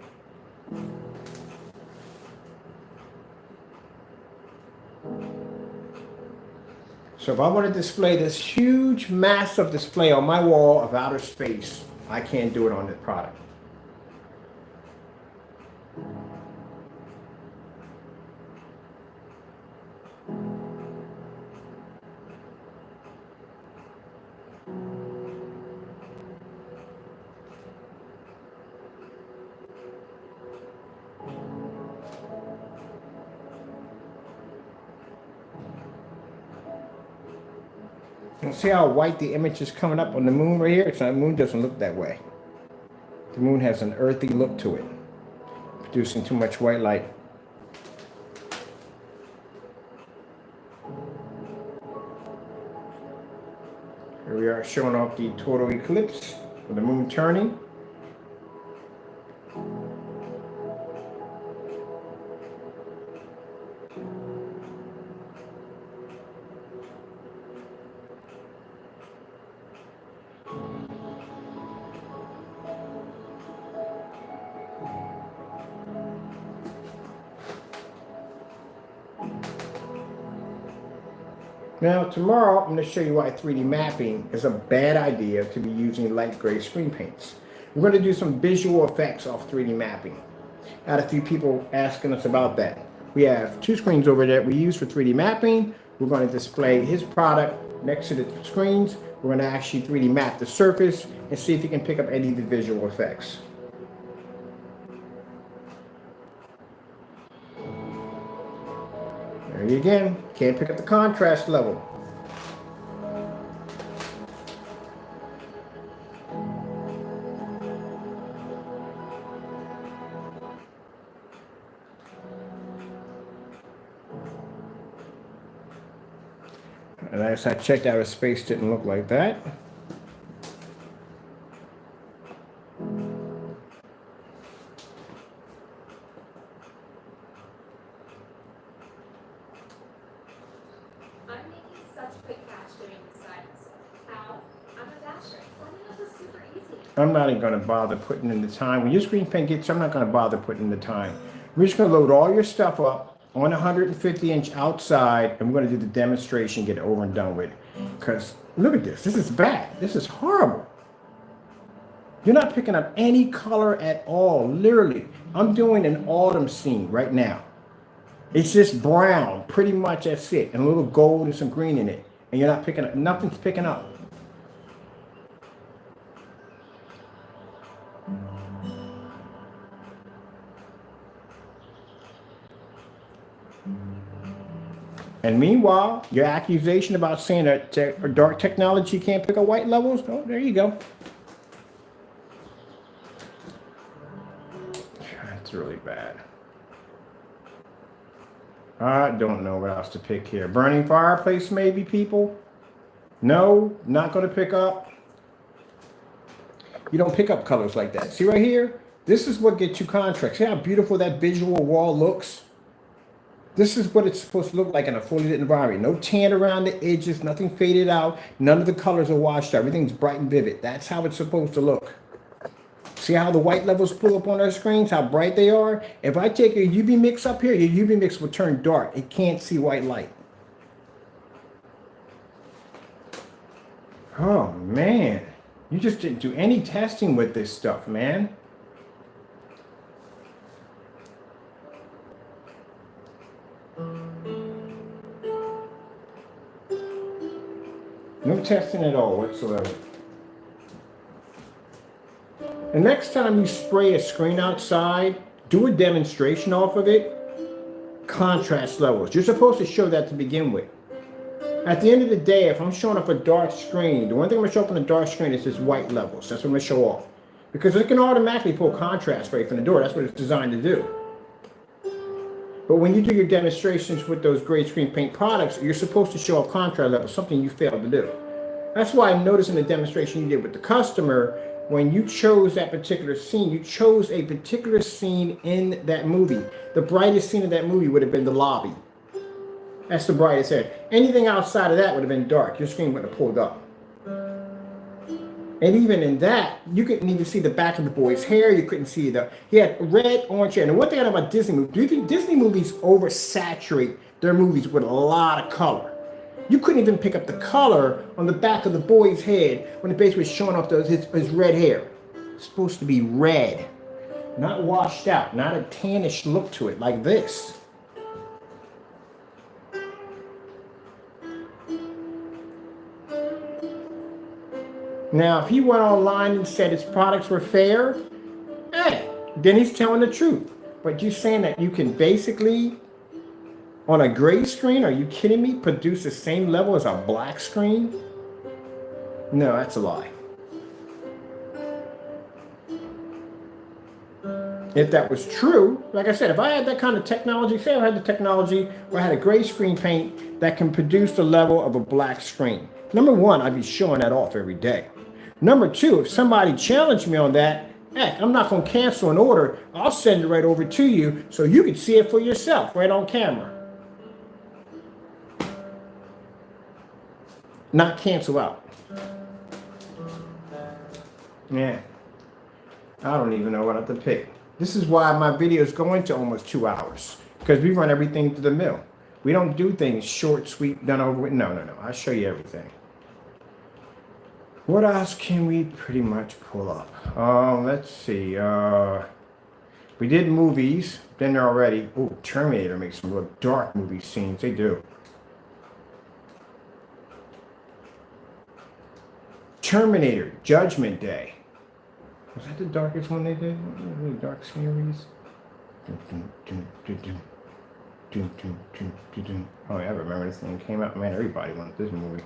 So if I want to display this huge, massive display on my wall of outer space, I can't do it on this product. You see how white the image is coming up on the moon right here? So the moon doesn't look that way. The moon has an earthy look to it, producing too much white light. Here we are showing off the total eclipse with the moon turning. Now tomorrow I'm going to show you why 3D mapping is a bad idea to be using light gray screen paints. We're going to do some visual effects off 3D mapping. I had a few people asking us about that. We have two screens over there we use for 3D mapping. We're going to display his product next to the screens. We're going to actually 3D map the surface and see if you can pick up any of the visual effects. There you again, can't pick up the contrast level. And as I checked out, space didn't look like that. I'm not even going to bother putting in the time. When your screen paint gets, I'm not going to bother putting in the time. We're just going to load all your stuff up on 150-inch outside, and we're going to do the demonstration, get it over and done with. Because look at this. This is bad. This is horrible. You're not picking up any color at all. Literally, I'm doing an autumn scene right now. It's just brown, pretty much that's it, and a little gold and some green in it. And you're not picking up, nothing's picking up. And meanwhile, your accusation about saying that dark technology can't pick up white levels, oh, there you go. That's really bad. I don't know what else to pick here. Burning fireplace, maybe, people? No, not going to pick up. You don't pick up colors like that. See right here? This is what gets you contracts. See how beautiful that visual wall looks? This is what it's supposed to look like in a fully lit environment. No tan around the edges, nothing faded out. None of the colors are washed out. Everything's bright and vivid. That's how it's supposed to look. See how the white levels pull up on our screens, how bright they are? If I take a UV mix up here, your UV mix will turn dark. It can't see white light. Oh, man. You just didn't do any testing with this stuff, man. No testing at all whatsoever. The next time you spray a screen outside, do a demonstration off of it. Contrast levels. You're supposed to show that to begin with. At the end of the day, if I'm showing up a dark screen, the one thing I'm going to show up on the dark screen is just white levels. That's what I'm going to show off. Because it can automatically pull contrast right from the door. That's what it's designed to do. But when you do your demonstrations with those gray screen paint products, you're supposed to show off contrast levels, something you failed to do. That's why I noticed in the demonstration you did with the customer, when you chose that particular scene, you chose a particular scene in that movie. The brightest scene of that movie would have been the lobby. That's the brightest area. Anything outside of that would have been dark. Your screen wouldn't have pulled up. And even in that, you couldn't even see the back of the boy's hair. You couldn't see he had red, orange hair. And the one thing I know about Disney movies, do you think Disney movies oversaturate their movies with a lot of color? You couldn't even pick up the color on the back of the boy's head when the base was showing off his red hair. It's supposed to be red, not washed out, not a tannish look to it like this. Now, if he went online and said his products were fair, then he's telling the truth. But you're saying that you can basically, on a gray screen, are you kidding me, produce the same level as a black screen? No, that's a lie. If that was true, like I said, if I had that kind of technology, say I had the technology where I had a gray screen paint that can produce the level of a black screen. Number one, I'd be showing that off every day. Number two, if somebody challenged me on that, heck, I'm not going to cancel an order. I'll send it right over to you so you can see it for yourself right on camera. Not cancel out. Yeah. I don't even know what to pick. This is why my videos go into almost 2 hours. Because we run everything to the mill. We don't do things short, sweet, done over with. No. I'll show you everything. What else can we pretty much pull up? Let's see. We did movies. Been there already. Oh, Terminator makes some real dark movie scenes. They do. Terminator, Judgment Day. Was that the darkest one they did? Really dark series? Oh, yeah, I remember this thing came out. Man, everybody wanted this movie.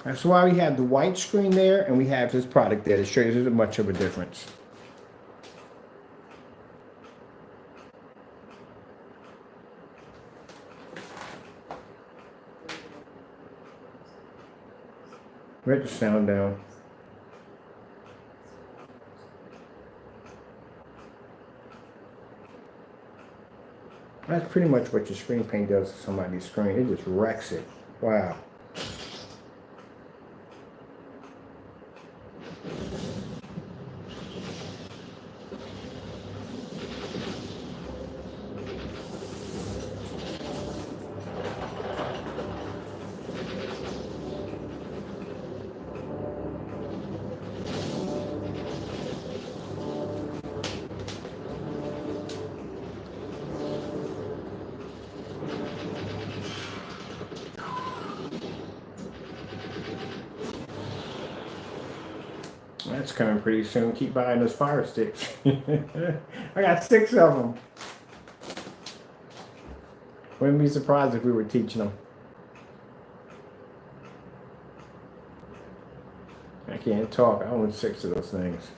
That's why we have the white screen there and we have this product there to show you there's much of a difference. Write the sound down. That's pretty much what your screen paint does to somebody's screen. It just wrecks it. Wow. That's coming pretty soon. Keep buying those fire sticks. I got 6 of them. Wouldn't be surprised if we were teaching them. I can't talk. I own 6 of those things.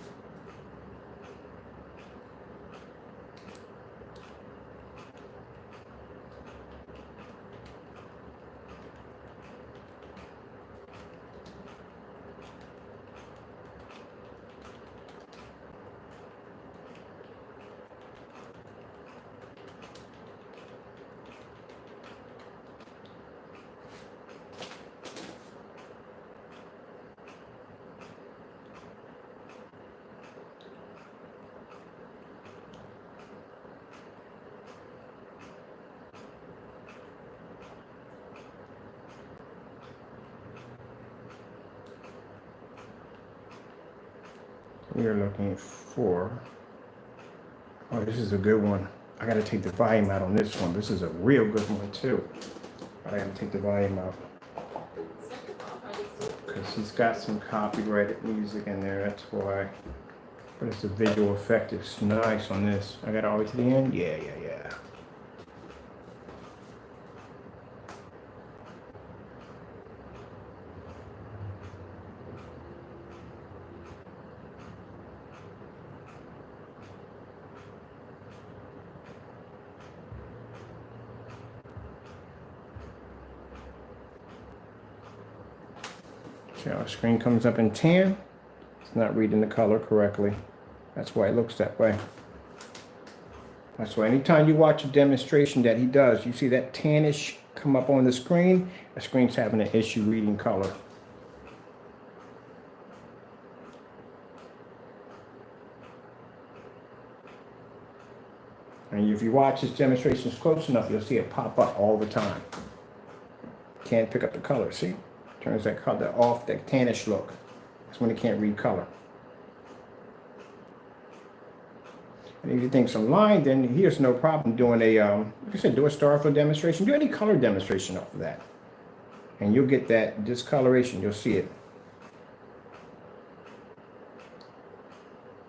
We are looking for, oh, this is a good one. I gotta take the volume out on this one. This is a real good one too. I gotta take the volume out because he's got some copyrighted music in there, that's why. But it's a visual effect. It's nice on this. I got it all the way to the end. Yeah. See how the screen comes up in tan? It's not reading the color correctly. That's why it looks that way. That's why anytime you watch a demonstration that he does, you see that tannish come up on the screen, the screen's having an issue reading color. And if you watch his demonstrations close enough, you'll see it pop up all the time. Can't pick up the color, see? Turns that color off, that tannish look. That's when it can't read color. And if you think some line, then here's no problem doing a, like I said, do a star fill demonstration. Do any color demonstration off of that. And you'll get that discoloration, you'll see it.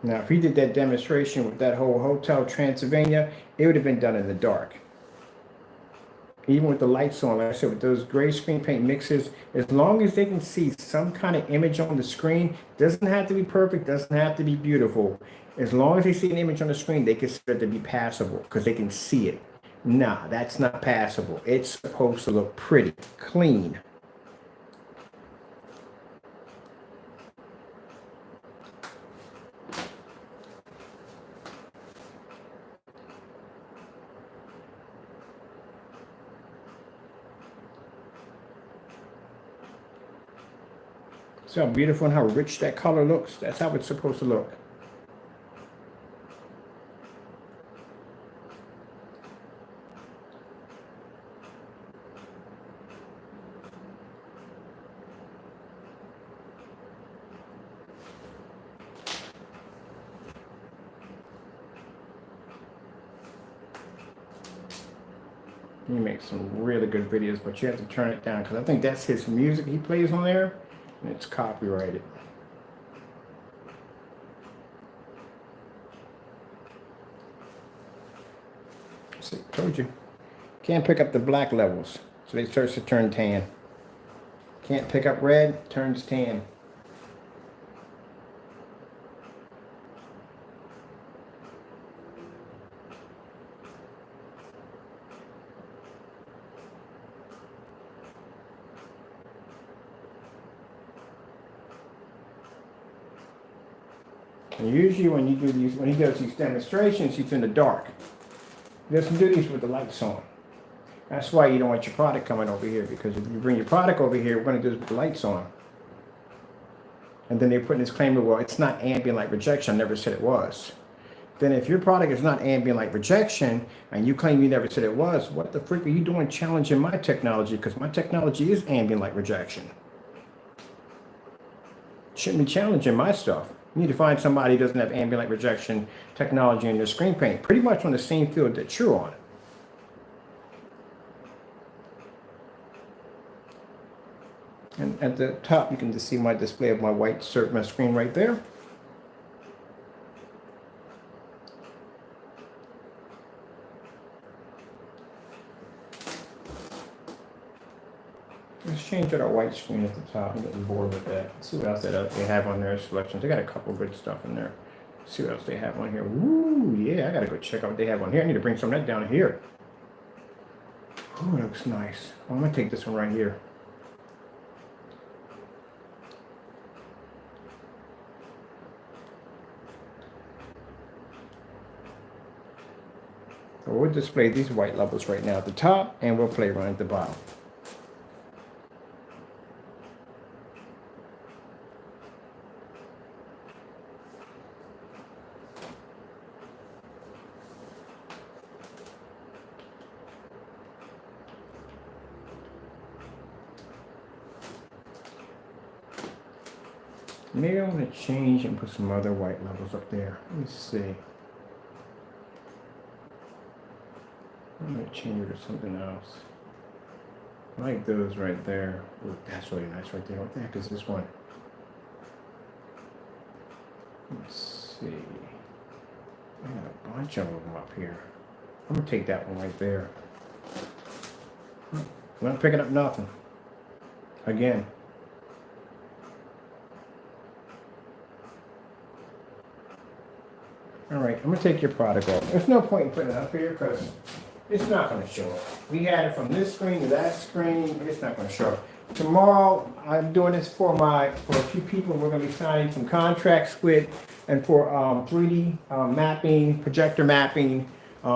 Now, if he did that demonstration with that whole Hotel Transylvania, it would have been done in the dark. Even with the lights on, like I said, with those gray screen paint mixes, as long as they can see some kind of image on the screen, doesn't have to be perfect, doesn't have to be beautiful. As long as they see an image on the screen, they consider it to be passable because they can see it. Nah, that's not passable. It's supposed to look pretty, clean. See how beautiful and how rich that color looks? That's how it's supposed to look. He makes some really good videos, but you have to turn it down because I think that's his music he plays on there, and it's copyrighted. See, told you. Can't pick up the black levels, so they start to turn tan. Can't pick up red, turns tan. And usually when you do these, when he does these demonstrations, he's in the dark. It doesn't do these with the lights on. That's why you don't want your product coming over here, because if you bring your product over here, we're going to do this with the lights on. And then they put in this disclaimer, well, it's not ambient light rejection. I never said it was. Then if your product is not ambient light rejection and you claim you never said it was, what the freak are you doing challenging my technology? Because my technology is ambient light rejection. Shouldn't be challenging my stuff. You need to find somebody who doesn't have ambient light rejection technology in their screen paint, pretty much on the same field that you're on. And at the top, you can just see my display of my white my screen right there. Let's change to our white screen at the top. I'm getting bored with that. Let's see what else they have on their selections. They got a couple good stuff in there. Let's see what else they have on here. Woo, yeah, I gotta go check out what they have on here. I need to bring some of that down here. Ooh, it looks nice. Oh, I'm gonna take this one right here. So we'll display these white levels right now at the top, and we'll play around at the bottom. Maybe I'm going to change and put some other white levels up there. Let me see. I'm going to change it to something else. I like those right there. Ooh, that's really nice right there. What the heck is this one? Let's see. I got a bunch of them up here. I'm going to take that one right there. I'm not picking up nothing. Again. All right, I'm going to take your product off. There's no point in putting it up here because it's not going to show up. We had it from this screen to that screen. It's not going to show up. Tomorrow, I'm doing this for a few people we're going to be signing some contracts with, and for 3D mapping, projector mapping.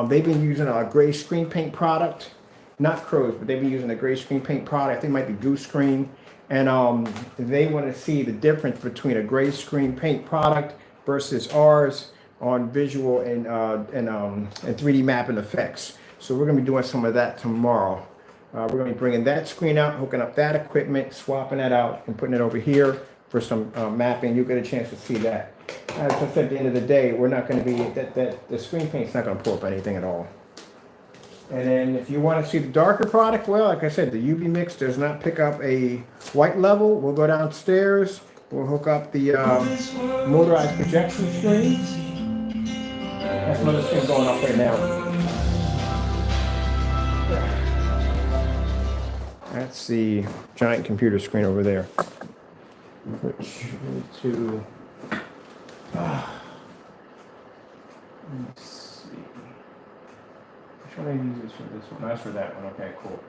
They've been using a gray screen paint product, not Crows, but they've been using a gray screen paint product. I think it might be Goose Screen, and they want to see the difference between a gray screen paint product versus ours on visual and 3D mapping effects. So we're going to be doing some of that tomorrow. We're going to be bringing that screen out, hooking up that equipment, swapping that out, and putting it over here for some mapping. You'll get a chance to see that. As I said, at the end of the day, we're not going to be, the screen paint's not going to pull up anything at all. And then if you want to see the darker product, well, like I said, the UV mix does not pick up a white level. We'll go downstairs. We'll hook up the motorized projection screen. That's another screen going up right now. That's the giant computer screen over there. Which to let me see. Which one I use this for? This one. That's for that one. Okay, cool.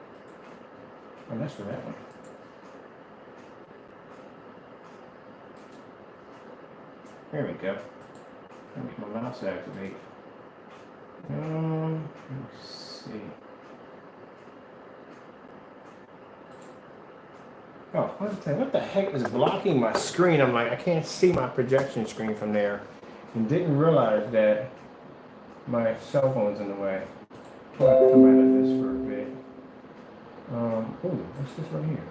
Oh, that's for that one. There we go. Let me get my mouse to activate. Let's see. Oh, what the heck is blocking my screen? I'm like, I can't see my projection screen from there. And didn't realize that my cell phone's in the way. I'll have to come out of this for a bit. Oh, what's this right here?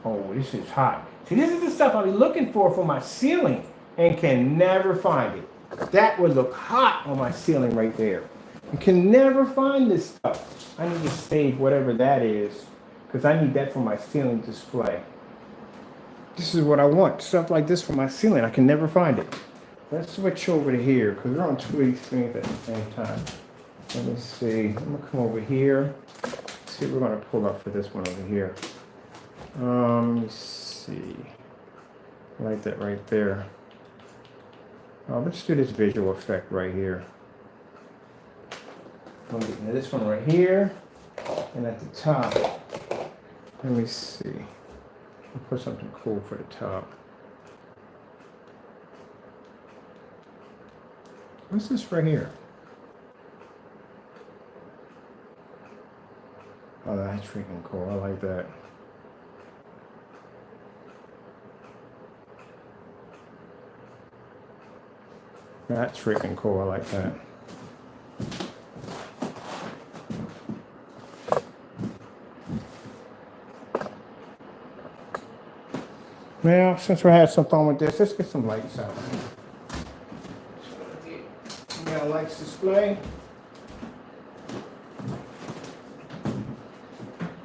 Oh, this is hot. See, this is the stuff I'll be looking for my ceiling and can never find it. That would look hot on my ceiling right there. You can never find this stuff. I need to save whatever that is because I need that for my ceiling display. This is what I want, stuff like this for my ceiling. I can never find it. Let's switch over to here because we're on two of these screens at the same time. Let me see. I'm going to come over here. See what we're going to pull up for this one over here. Let me see. I like that right there. Let's do this visual effect right here. I'm going to get this one right here. And at the top, let me see. I'll put something cool for the top. What's this right here? Oh, that's freaking cool. I like that. That's freaking cool. I like that. Well, since we had some fun with this, let's get some lights out. We got a lights display.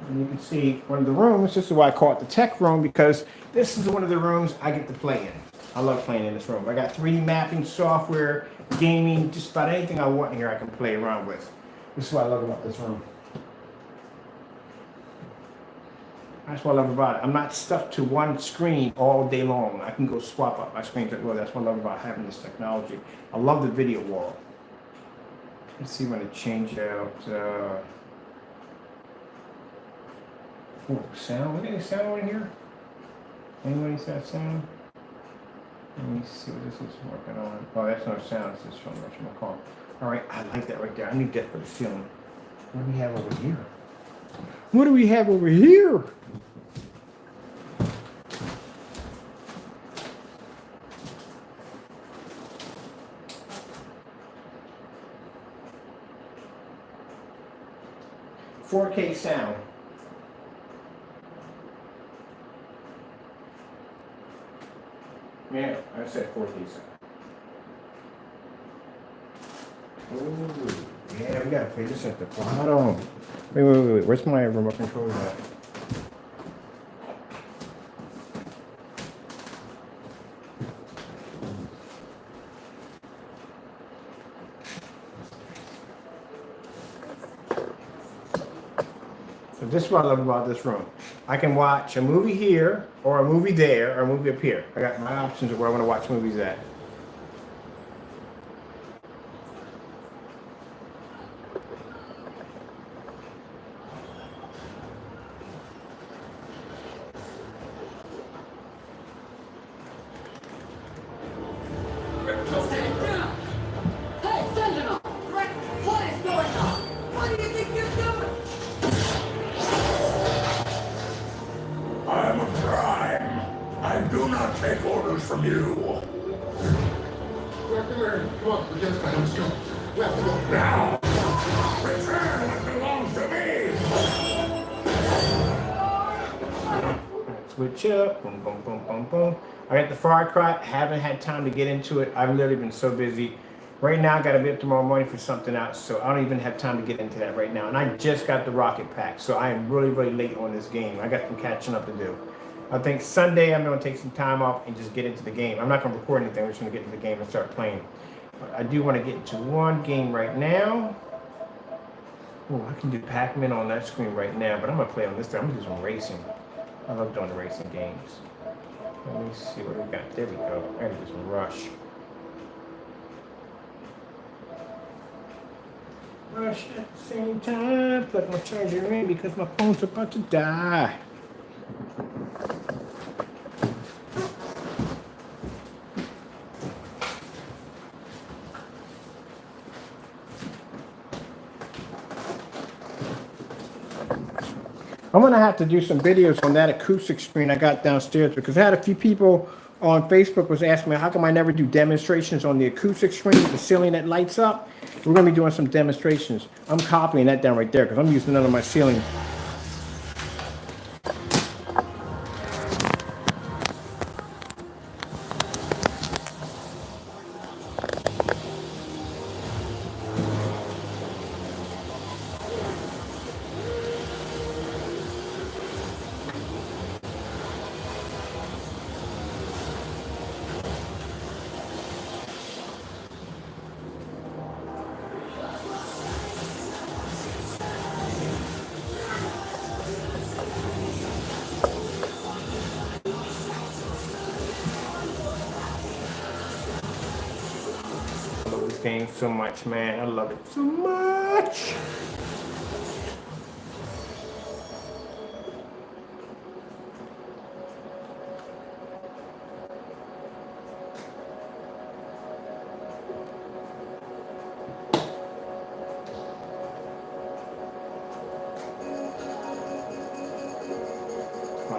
And you can see one of the rooms. This is why I call it the tech room, because this is one of the rooms I get to play in. I love playing in this room. I got 3D mapping software, gaming, just about anything I want in here I can play around with. This is what I love about this room. That's what I love about it. I'm not stuck to one screen all day long. I can go swap up my screens at will. That's what I love about having this technology. I love the video wall. Let's see when to change out. Sound. Any sound in here? Anybody see that sound? Let me see what this is working on. Oh, that's no sound. It's just from the call. All right, I like that right there. I need that for the ceiling. What do we have over here? What do we have over here? $4K sound. Yeah, I said 4K sound. Ooh, yeah, we gotta play this at the bottom. Wait. Where's my remote control at? So this is what I love about this room. I can watch a movie here, or a movie there, or a movie up here. I got my options of where I want to watch movies at. Stand down! Hey, Sentinel! What is going on? What do you think you're doing? I am a prime. I do not take orders from you. Come here. Come on, we get let's go. We have to go now. Return what belongs to me. Switch up, boom, boom, boom, boom, boom. I got the Far Cry. Haven't had time to get into it. I've literally been so busy. Right now, I got to be up tomorrow morning for something else, so I don't even have time to get into that right now. And I just got the Rocket Pack, so I am really, really late on this game. I got some catching up to do. I think Sunday I'm going to take some time off and just get into the game. I'm not going to record anything. I'm just going to get into the game and start playing. But I do want to get into one game right now. Oh, I can do Pac-Man on that screen right now, but I'm going to play on this thing. I'm going to do some racing. I love doing the racing games. Let me see what we got. There we go. I gotta do some Rush. Rush at the same time. Plug my charger in because my phone's about to die. I'm gonna have to do some videos on that acoustic screen I got downstairs, because I had a few people on Facebook was asking me how come I never do demonstrations on the acoustic screen with the ceiling that lights up. We're gonna be doing some demonstrations. I'm copying that down right there because I'm using it on my ceiling. I love this game so much, man. I love it so much.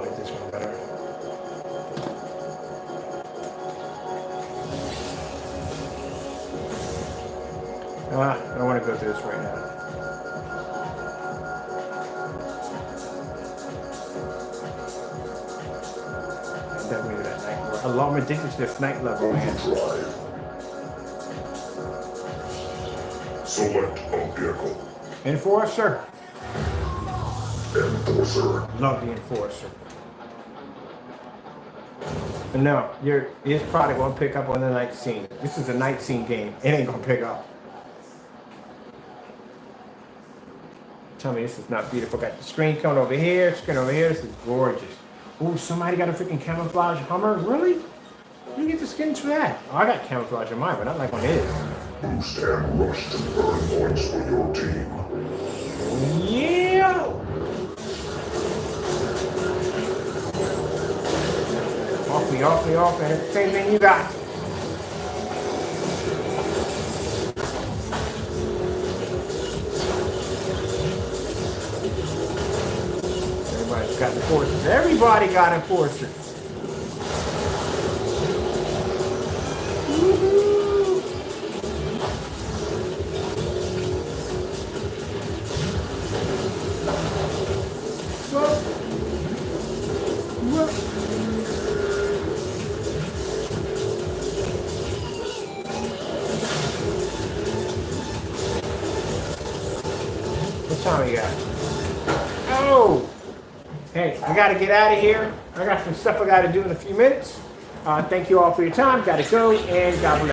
like this one better. I don't want to go through this right now. Definitely that night. I'm addicted to this night level, man. Overdrive. Select a vehicle. Enforcer. Enforcer. Love the Enforcer. But no, it's probably gonna pick up on the night scene. This is a night scene game. It ain't gonna pick up. Tell me this is not beautiful. Got the screen coming over here, screen over here. This is gorgeous. Oh, somebody got a freaking camouflage Hummer? Really? You get the skins for that? Oh, I got camouflage on mine, but not like on his. Boost and rush to earn points for your team. Yeah! Off me, and same thing you got. Everybody's got enforcers. Everybody got enforcers. Woo-hoo. Whoa. Whoa. What time we got? Oh! Hey, I gotta get out of here. I got some stuff I gotta do in a few minutes. Thank you all for your time. Gotta go, and God bless.